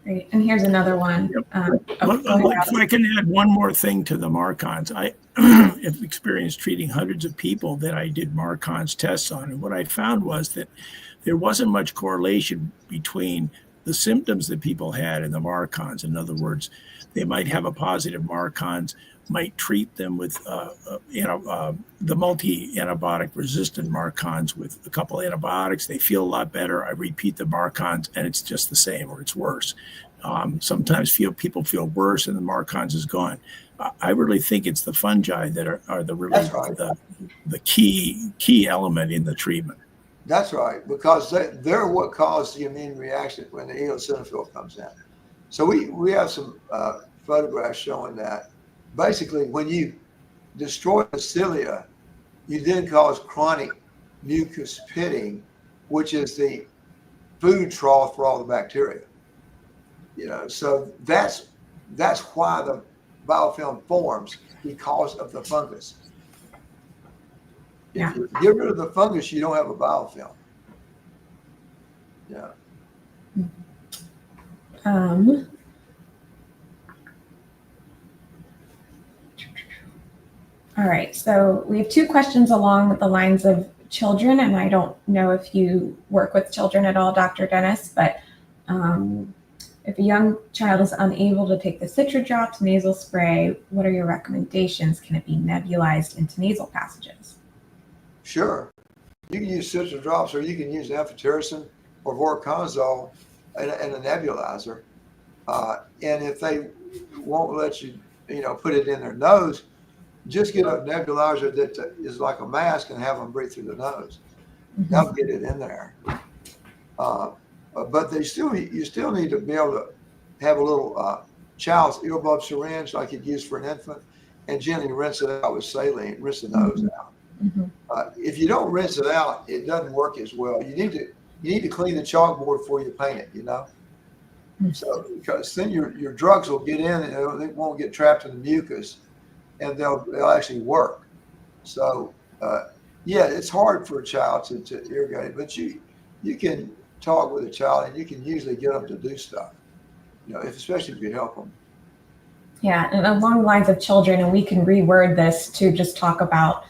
Great. And here's another one. If I can add one more thing to the MARCoNS, I have experienced treating hundreds of people that I did MARCoNS tests on. And what I found was that there wasn't much correlation between the symptoms that people had and the MARCoNS. In other words, they might have a positive MARCoNS, might treat them with the multi-antibiotic resistant MARCoNS with a couple antibiotics. They feel a lot better. I repeat the MARCoNS and it's just the same or it's worse. Sometimes people feel worse and the MARCoNS is gone. I really think it's the fungi that are the key element in the treatment. That's right, because they're what caused the immune reaction when the eosinophil comes in. So we have some photographs showing that. Basically, when you destroy the cilia, you then cause chronic mucus pitting, which is the food trough for all the bacteria. So that's why the biofilm forms, because of the fungus. If you get rid of the fungus, you don't have a biofilm. Yeah. All right, so we have 2 questions along the lines of children, and I don't know if you work with children at all, Dr. Dennis, but if a young child is unable to take the Citra drops nasal spray, what are your recommendations? Can it be nebulized into nasal passages? Sure. You can use Citra drops, or you can use amphotericin or voriconazole in a nebulizer. And if they won't let you, put it in their nose, just get a nebulizer that is like a mask and have them breathe through the nose. Mm-hmm. That'll get it in there. But you still need to be able to have a little child's earbud syringe like you'd use for an infant, and gently rinse it out with saline, rinse the nose out. Mm-hmm. If you don't rinse it out, it doesn't work as well. You need to clean the chalkboard before you paint it, Mm-hmm. So because then your drugs will get in and they won't get trapped in the mucus, and they'll actually work. So it's hard for a child to irrigate it, but you can talk with a child and you can usually get them to do stuff, especially if you help them. Yeah, and along the lines of children, and we can reword this to just talk about,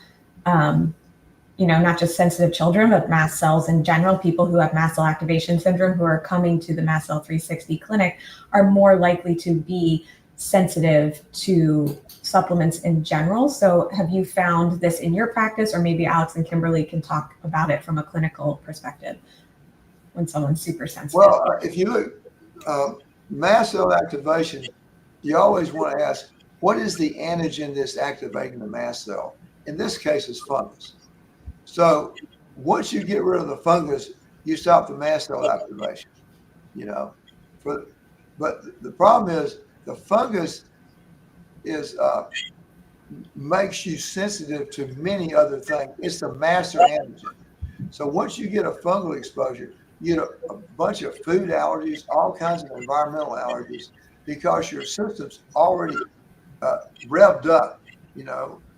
not just sensitive children, but mast cells in general. People who have mast cell activation syndrome who are coming to the Mast Cell 360 clinic are more likely to be sensitive to supplements in general. So have you found this in your practice, or maybe Alex and Kimberly can talk about it from a clinical perspective when someone's super sensitive? Well, if you look, mast cell activation, you always want to ask, what is the antigen that's activating the mast cell? In this case, it's fungus. So once you get rid of the fungus, you stop the mast cell activation, but the problem is the fungus makes you sensitive to many other things. It's the master antigen. So once you get a fungal exposure, you get a bunch of food allergies, all kinds of environmental allergies, because your system's already revved up,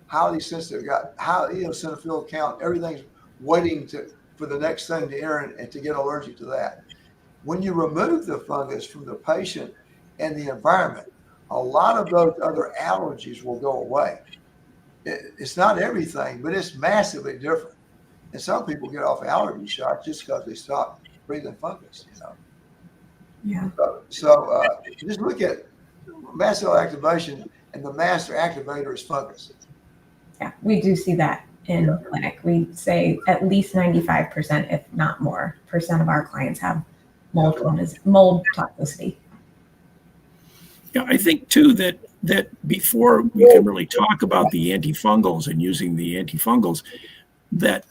highly sensitive, got high eosinophil count, everything's waiting for the next thing to enter and to get allergic to that. When you remove the fungus from the patient and the environment, a lot of those other allergies will go away. it's not everything, but it's massively different. And some people get off allergy shots just because they stop breathing fungus, you know. Yeah. So just look at mast cell activation, and the master activator is fungus. Yeah, we do see that in clinic. We say at least 95%, if not more, percent of our clients have mold toxicity. Yeah, I think too that before we can really talk about the antifungals and using the antifungals, that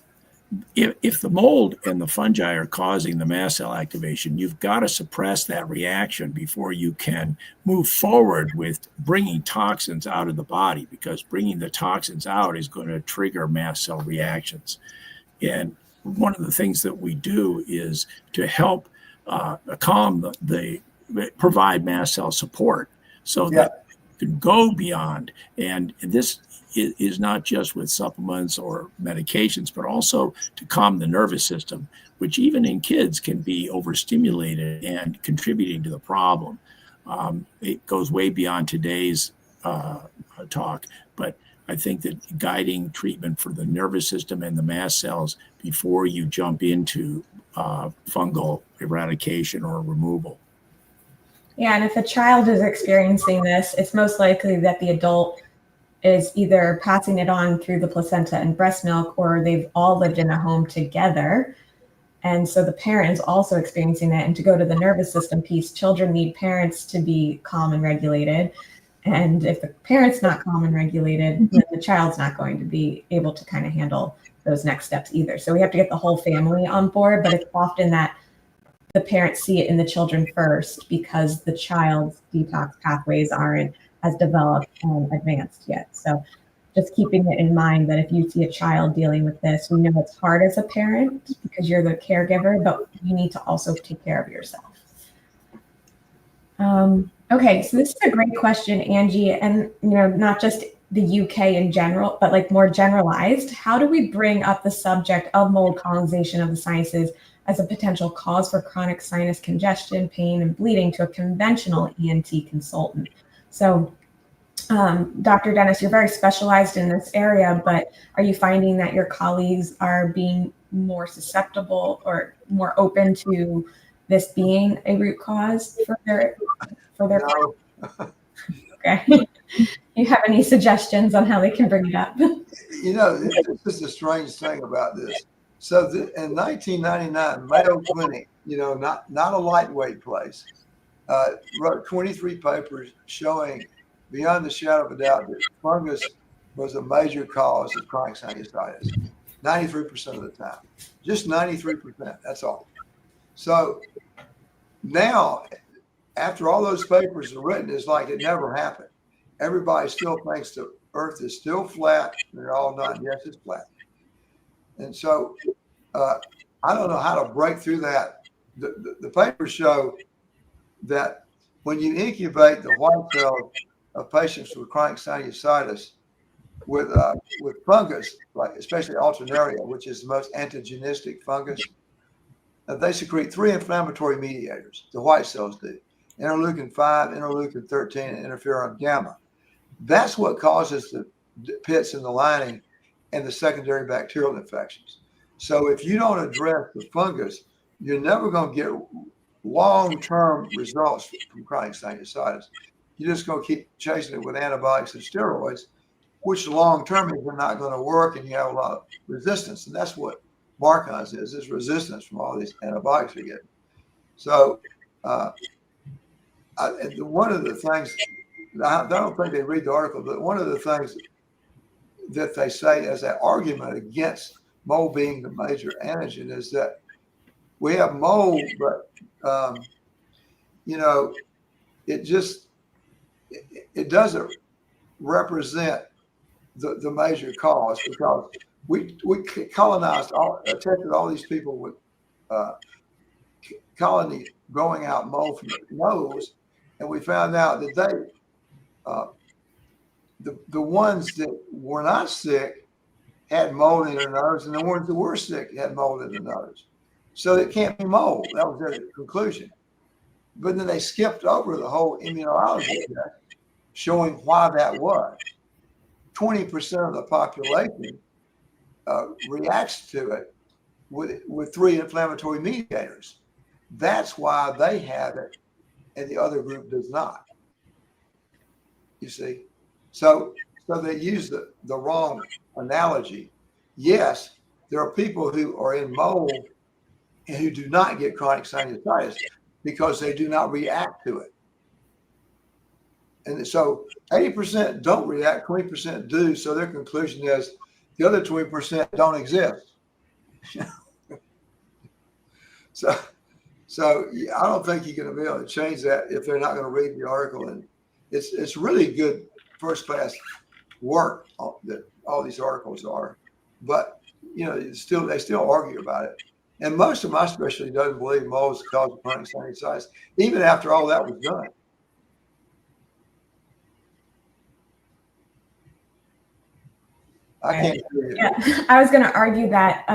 if the mold and the fungi are causing the mast cell activation, you've got to suppress that reaction before you can move forward with bringing toxins out of the body, because bringing the toxins out is going to trigger mast cell reactions. And one of the things that we do is to help calm provide mast cell support so that you can go beyond. And this is not just with supplements or medications, but also to calm the nervous system, which even in kids can be overstimulated and contributing to the problem. It goes way beyond today's talk, but I think that guiding treatment for the nervous system and the mast cells before you jump into fungal eradication or removal. Yeah, and if a child is experiencing this, it's most likely that the adult is either passing it on through the placenta and breast milk, or they've all lived in a home together. And so the parent's also experiencing that. And to go to the nervous system piece, children need parents to be calm and regulated. And if the parent's not calm and regulated, then the child's not going to be able to kind of handle those next steps either. So we have to get the whole family on board, but it's often that the parents see it in the children first because the child's detox pathways aren't as developed and advanced yet. So just keeping it in mind that if you see a child dealing with this, we know it's hard as a parent because you're the caregiver, but you need to also take care of yourself. Okay, so this is a great question, Angie, and not just the UK in general, but like more generalized. How do we bring up the subject of mold colonization of the sinuses as a potential cause for chronic sinus congestion, pain, and bleeding to a conventional ENT consultant? So, Dr. Dennis, you're very specialized in this area, but are you finding that your colleagues are being more susceptible or more open to this being a root cause for their No. Okay. You have any suggestions on how they can bring it up? This is the strange thing about this. So in 1999, Mayo Clinic, not a lightweight place, wrote 23 papers showing beyond the shadow of a doubt that fungus was a major cause of chronic sinusitis, 93% of the time. Just 93%, that's all. So now, after all those papers are written, it's like it never happened. Everybody still thinks the earth is still flat. They're all done. Yes, it's flat. And so I don't know how to break through that. The papers show that when you incubate the white cells of patients with chronic sinusitis with fungus, like especially Alternaria, which is the most antigenistic fungus, they secrete 3 inflammatory mediators. The white cells do: interleukin 5, interleukin 13, and interferon gamma. That's what causes the pits in the lining and the secondary bacterial infections. So if you don't address the fungus, you're never going to get long-term results from chronic sinusitis. You're just going to keep chasing it with antibiotics and steroids, which long-term is not going to work, and you have a lot of resistance. And that's what MCAS is resistance from all these antibiotics you're getting. So one of the things, I don't think they read the article, but one of the things that they say as an argument against mold being the major antigen is that we have mold, but it doesn't represent the major cause, because we colonized tested all these people with colony growing out mold from their nose, and we found out that the ones that were not sick had mold in their nose, and the ones that were sick had mold in their nose. So it can't be mold. That was their conclusion. But then they skipped over the whole immunology test, showing why that was. 20% of the population reacts to it with 3 inflammatory mediators. That's why they have it and the other group does not. You see? So they use the wrong analogy. Yes, there are people who are in mold and who do not get chronic sinusitis because they do not react to it. And so 80% don't react, 20% do. So their conclusion is the other 20% don't exist. So I don't think you're going to be able to change that if they're not going to read the article. And it's really good first class work that all these articles are. But they still argue about it. And most of my specialty doesn't believe mold is the cause of chronic sinusitis, even after all that was done. I can't hear you. Yeah, I was going to argue that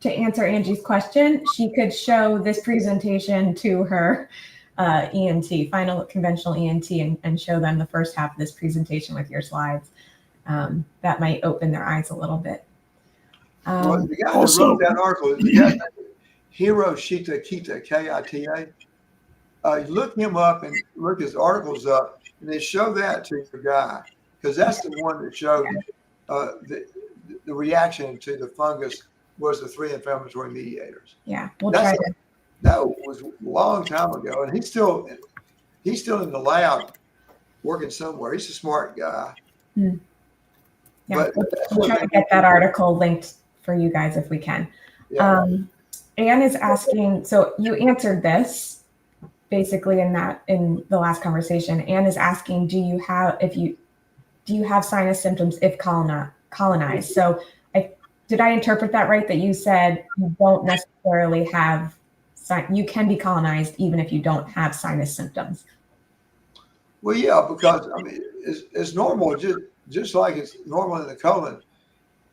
to answer Angie's question, she could show this presentation to her ENT, final conventional ENT, and show them the first half of this presentation with your slides. That might open their eyes a little bit. Well, the guy who wrote that article, Hiroshita Kita, Kita. Look him up and look his articles up, and then show that to your guy, because that's the one that showed the reaction to the fungus was the 3 inflammatory mediators. Yeah, we'll try to. That was a long time ago, and he's still in the lab working somewhere. He's a smart guy. Yeah, but we'll try to get that article linked for you guys if we can. Yeah. Anne is asking, so you answered this basically in the last conversation. Anne is asking, do you have sinus symptoms if colonized? So did I interpret that right, that you said you don't necessarily have, you can be colonized even if you don't have sinus symptoms? Well, yeah, because it's normal, just like it's normal in the colon.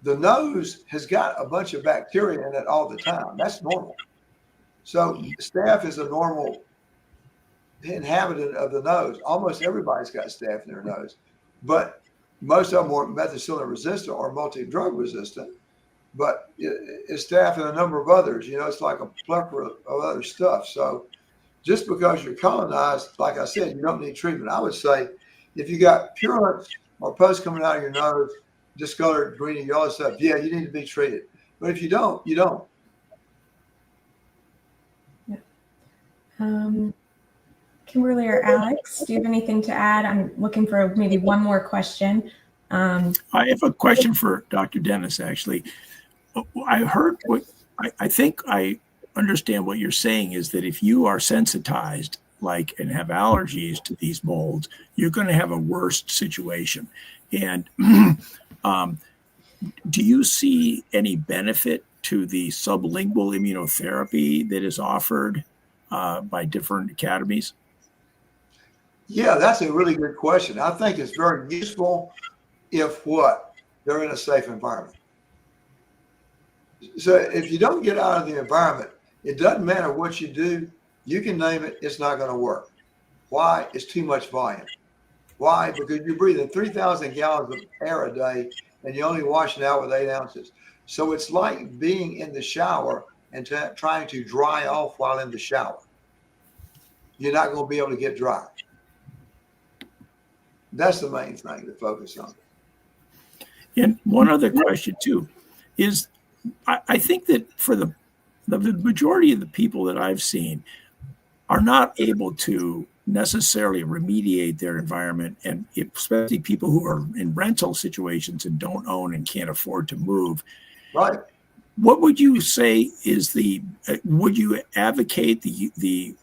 The nose has got a bunch of bacteria in it all the time. That's normal. So staph is a normal inhabitant of the nose. Almost everybody's got staph in their nose, but most of them are methicillin resistant or multi-drug resistant. But it's staph and a number of others. It's like a plethora of other stuff. So just because you're colonized, like I said, you don't need treatment. I would say if you got purulence or pus coming out of your nose, discolored green and yellow stuff, yeah, you need to be treated. But if you don't, you don't. Yeah. Kimberly or Alex, do you have anything to add? I'm looking for maybe one more question. I have a question for Dr. Dennis, actually. I heard I think I understand what you're saying is that if you are sensitized, and have allergies to these molds, you're going to have a worse situation. And do you see any benefit to the sublingual immunotherapy that is offered by different academies? Yeah, that's a really good question. I think it's very useful if they're in a safe environment. So if you don't get out of the environment, it doesn't matter what you do. You can name it, it's not going to work. Why? It's too much volume. Why? Because you're breathing 3,000 gallons of air a day and you're only washing out with 8 ounces. So it's like being in the shower and trying to dry off while in the shower. You're not going to be able to get dry. That's the main thing to focus on. And one other question too is, I think that for the majority of the people that I've seen are not able to necessarily remediate their environment, and especially people who are in rental situations and don't own and can't afford to move. Right. What would you say is would you advocate the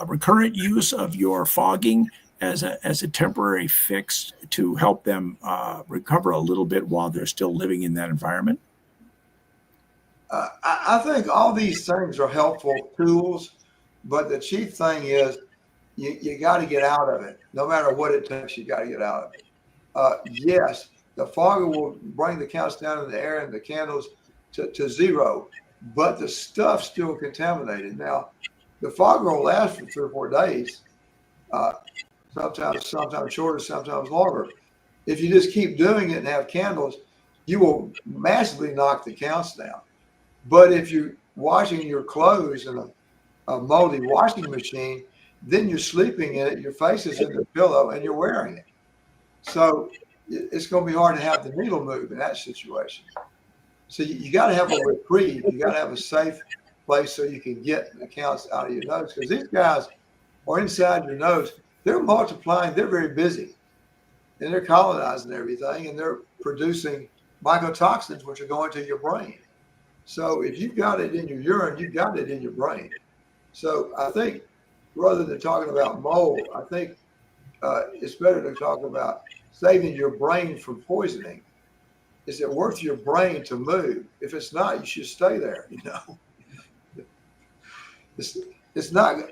recurrent use of your fogging as a temporary fix to help them recover a little bit while they're still living in that environment? I think all these things are helpful tools, but the chief thing is you got to get out of it. No matter what it takes, you got to get out of it. Yes, the fogger will bring the counts down in the air and the candles to zero, but the stuff's still contaminated. Now, the fogger will last for 3 or 4 days, sometimes shorter, sometimes longer. If you just keep doing it and have candles, you will massively knock the counts down. But if you're washing your clothes in a moldy washing machine, then you're sleeping in it, your face is in the pillow, and you're wearing it. So it's going to be hard to have the needle move in that situation. So you got to have a reprieve. You got to have a safe place so you can get the counts out of your nose, because these guys are inside your nose. They're multiplying. They're very busy, and they're colonizing everything, and they're producing mycotoxins, which are going to your brain. So if you've got it in your urine, you've got it in your brain. So I think rather than talking about mold, I think it's better to talk about saving your brain from poisoning. Is it worth your brain to move? If it's not, you should stay there. You know, it's not.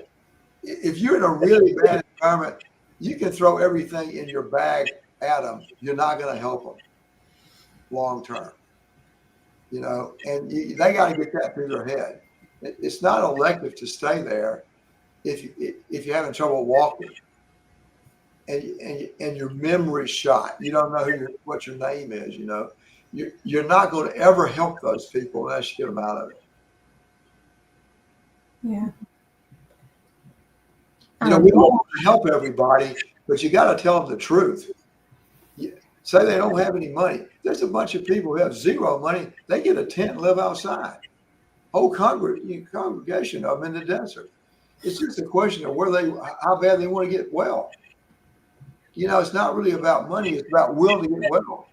If you're in a really bad environment, you can throw everything in your bag at them. You're not going to help them long term. You know, and they got to get that through their head. It's not elective to stay there if you're having trouble walking and your memory's shot. You don't know what your name is. You know, you're not going to ever help those people unless you get them out of it. Yeah. You know, we don't want to help everybody, but you got to tell them the truth. Say they don't have any money. There's a bunch of people who have zero money. They get a tent and live outside. Whole congregation of them in the desert. It's just a question of how bad they want to get well. You know, it's not really about money. It's about will to get well.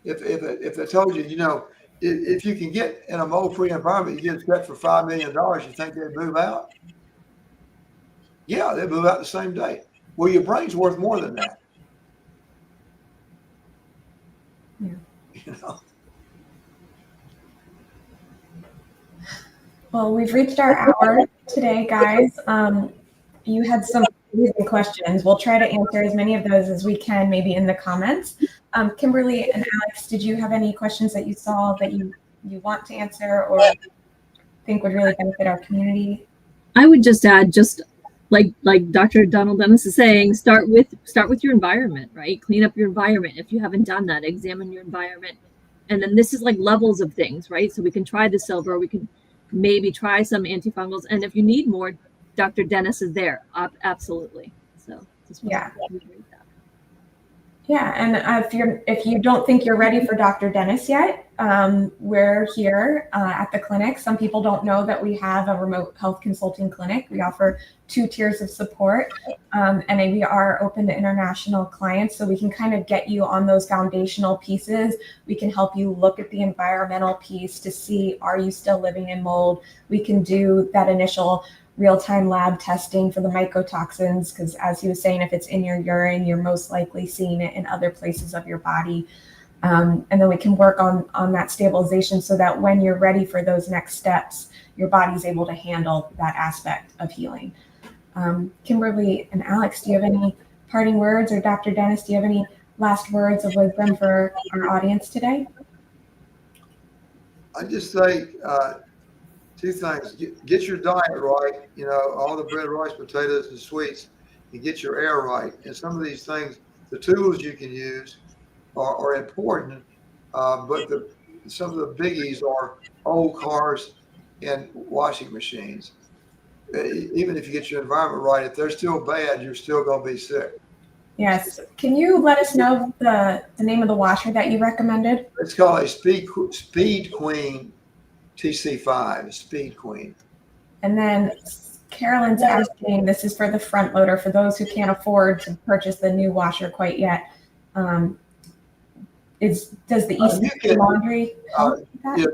If they told you, you know, if you can get in a mold-free environment, you get a check for $5 million, you think they'd move out? Yeah, they'd move out the same day. Well, your brain's worth more than that. Yeah. You know? Well, we've reached our hour today, guys. You had some amazing questions. We'll try to answer as many of those as we can, maybe in the comments. Kimberly and Alex, did you have any questions that you saw that you want to answer or think would really benefit our community? I would just add, just like Dr. Donald Dennis is saying, start with your environment, right? Clean up your environment. If you haven't done that, examine your environment. And then this is like levels of things, right? So we can try the silver, we can maybe try some antifungals, and if you need more, Dr. Dennis is there. Absolutely. So just Yeah. to reiterate that. Yeah, and if you don't think you're ready for Dr. Dennis yet, we're here at the clinic. Some people don't know that we have a remote health consulting clinic. We offer 2 tiers of support, and we are open to international clients, so we can kind of get you on those foundational pieces. We can help you look at the environmental piece to see, are you still living in mold? We can do that initial real-time lab testing for the mycotoxins, because as he was saying, if it's in your urine, you're most likely seeing it in other places of your body. And then we can work on that stabilization so that when you're ready for those next steps, your body's able to handle that aspect of healing. Kimberly and Alex, do you have any parting words, or Dr. Dennis, do you have any last words of wisdom for our audience today? I just say 2 things. Get your diet right, you know, all the bread, rice, potatoes, and sweets, and get your air right. And some of these things, the tools you can use are important, but some of the biggies are old cars and washing machines. Even if you get your environment right, if they're still bad, you're still going to be sick. Yes. Can you let us know the name of the washer that you recommended? It's called a Speed Queen TC5, Speed Queen. And then Carolyn's asking, this is for the front loader, for those who can't afford to purchase the new washer quite yet. Does the EC3 laundry help with that? Yeah,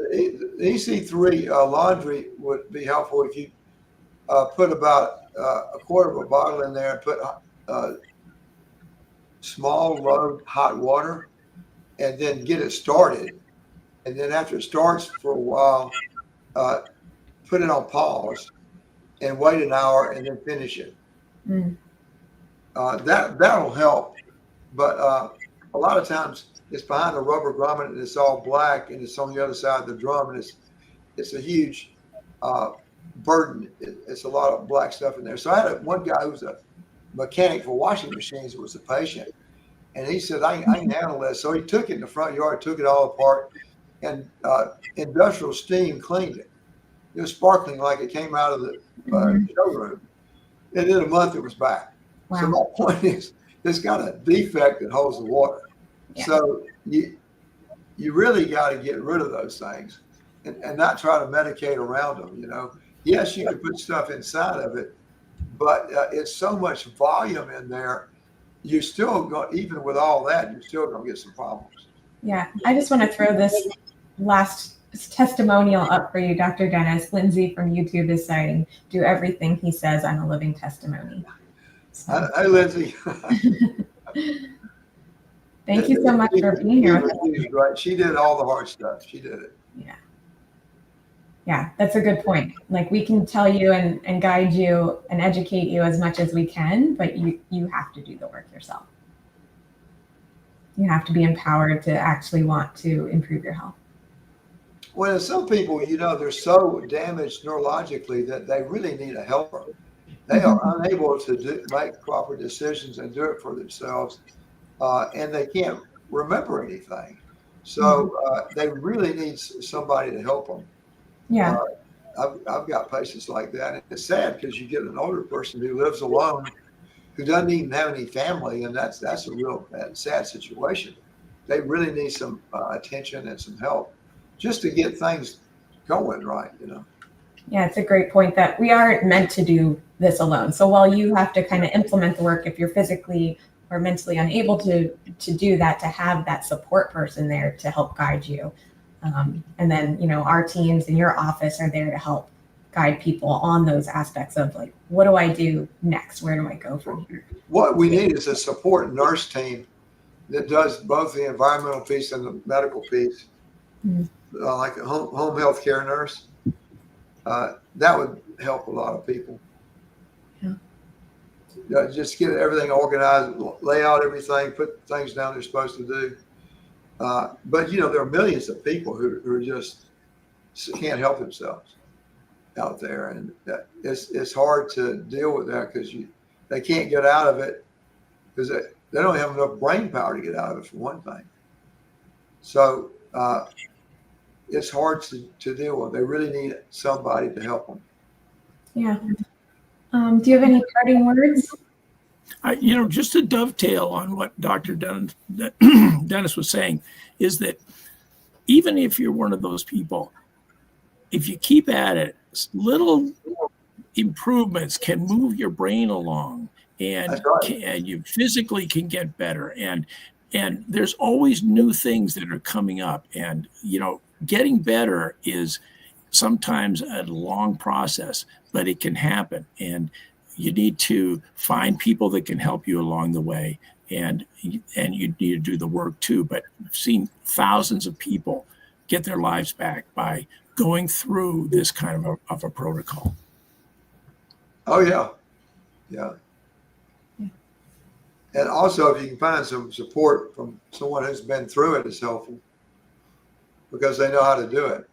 the EC3 laundry would be helpful if you put about a quarter of a bottle in there and put small load hot water, and then get it started. And then after it starts for a while, put it on pause and wait an hour and then finish it. That'll help. But a lot of times it's behind a rubber grommet and it's all black and it's on the other side of the drum, and it's a huge burden. It's a lot of black stuff in there. So I had one guy who's a mechanic for washing machines was a patient. And he said, I can handle this. So he took it in the front yard, took it all apart, and industrial steam cleaned it. It was sparkling like it came out of the showroom. And in a month, it was back. Wow. So my point is, it's got a defect that holds the water. Yeah. So you really got to get rid of those things and not try to medicate around them, you know. Yes, you can put stuff inside of it, but it's so much volume in there. You're still going, even with all that, you're still going to get some problems. Yeah, I just want to throw this last testimonial up for you, Dr. Dennis. Lindsay from YouTube is saying, do everything he says. I'm a living testimony. So. Hi, Lindsay. Thank you so much for being here with us. Right. She did all the hard stuff. She did it. Yeah. Yeah, that's a good point. Like, we can tell you and guide you and educate you as much as we can, but you have to do the work yourself. You have to be empowered to actually want to improve your health. Well, some people, you know, they're so damaged neurologically that they really need a helper. They are unable to make proper decisions and do it for themselves, and they can't remember anything. So they really need somebody to help them. Yeah. I've got patients like that. And it's sad because you get an older person who lives alone, who doesn't even have any family, and that's a real sad situation. They really need some attention and some help just to get things going right, you know. Yeah, it's a great point that we aren't meant to do this alone. So while you have to kind of implement the work, if you're physically or mentally unable to do that, to have that support person there to help guide you. And then, you know, our teams in your office are there to help guide people on those aspects of, like, what do I do next? Where do I go from here? What we need is a support nurse team that does both the environmental piece and the medical piece, like a home health care nurse. That would help a lot of people. Yeah. Just get everything organized, lay out everything, put things down they're supposed to do. But, you know, there are millions of people who just can't help themselves out there. And it's hard to deal with that because they can't get out of it because they don't have enough brain power to get out of it, for one thing. So it's hard to deal with. They really need somebody to help them. Yeah. Do you have any parting words? You know, just to dovetail on what Dr. Dennis was saying, is that even if you're one of those people, if you keep at it, little improvements can move your brain along, and and you physically can get better. And there's always new things that are coming up. And, you know, getting better is sometimes a long process, but it can happen. And you need to find people that can help you along the way, and you need to do the work too. But I've seen thousands of people get their lives back by going through this kind of a protocol. Oh yeah, yeah. And also, if you can find some support from someone who's been through it, is helpful because they know how to do it.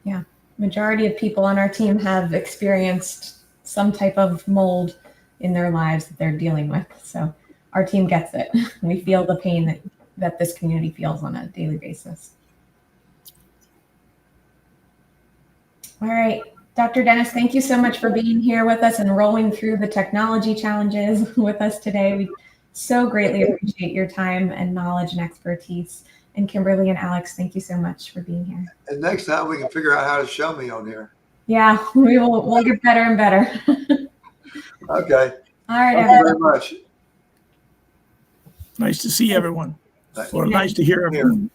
Yeah, majority of people on our team have experienced some type of mold in their lives that they're dealing with. So our team gets it. We feel the pain that this community feels on a daily basis. All right, Dr. Dennis, thank you so much for being here with us and rolling through the technology challenges with us today. We so greatly appreciate your time and knowledge and expertise. And Kimberly and Alex, thank you so much for being here. And next time we can figure out how to show me on here. Yeah, we'll get better and better. Okay. All right. Thank you very much. Nice to see everyone. Or nice to hear everyone.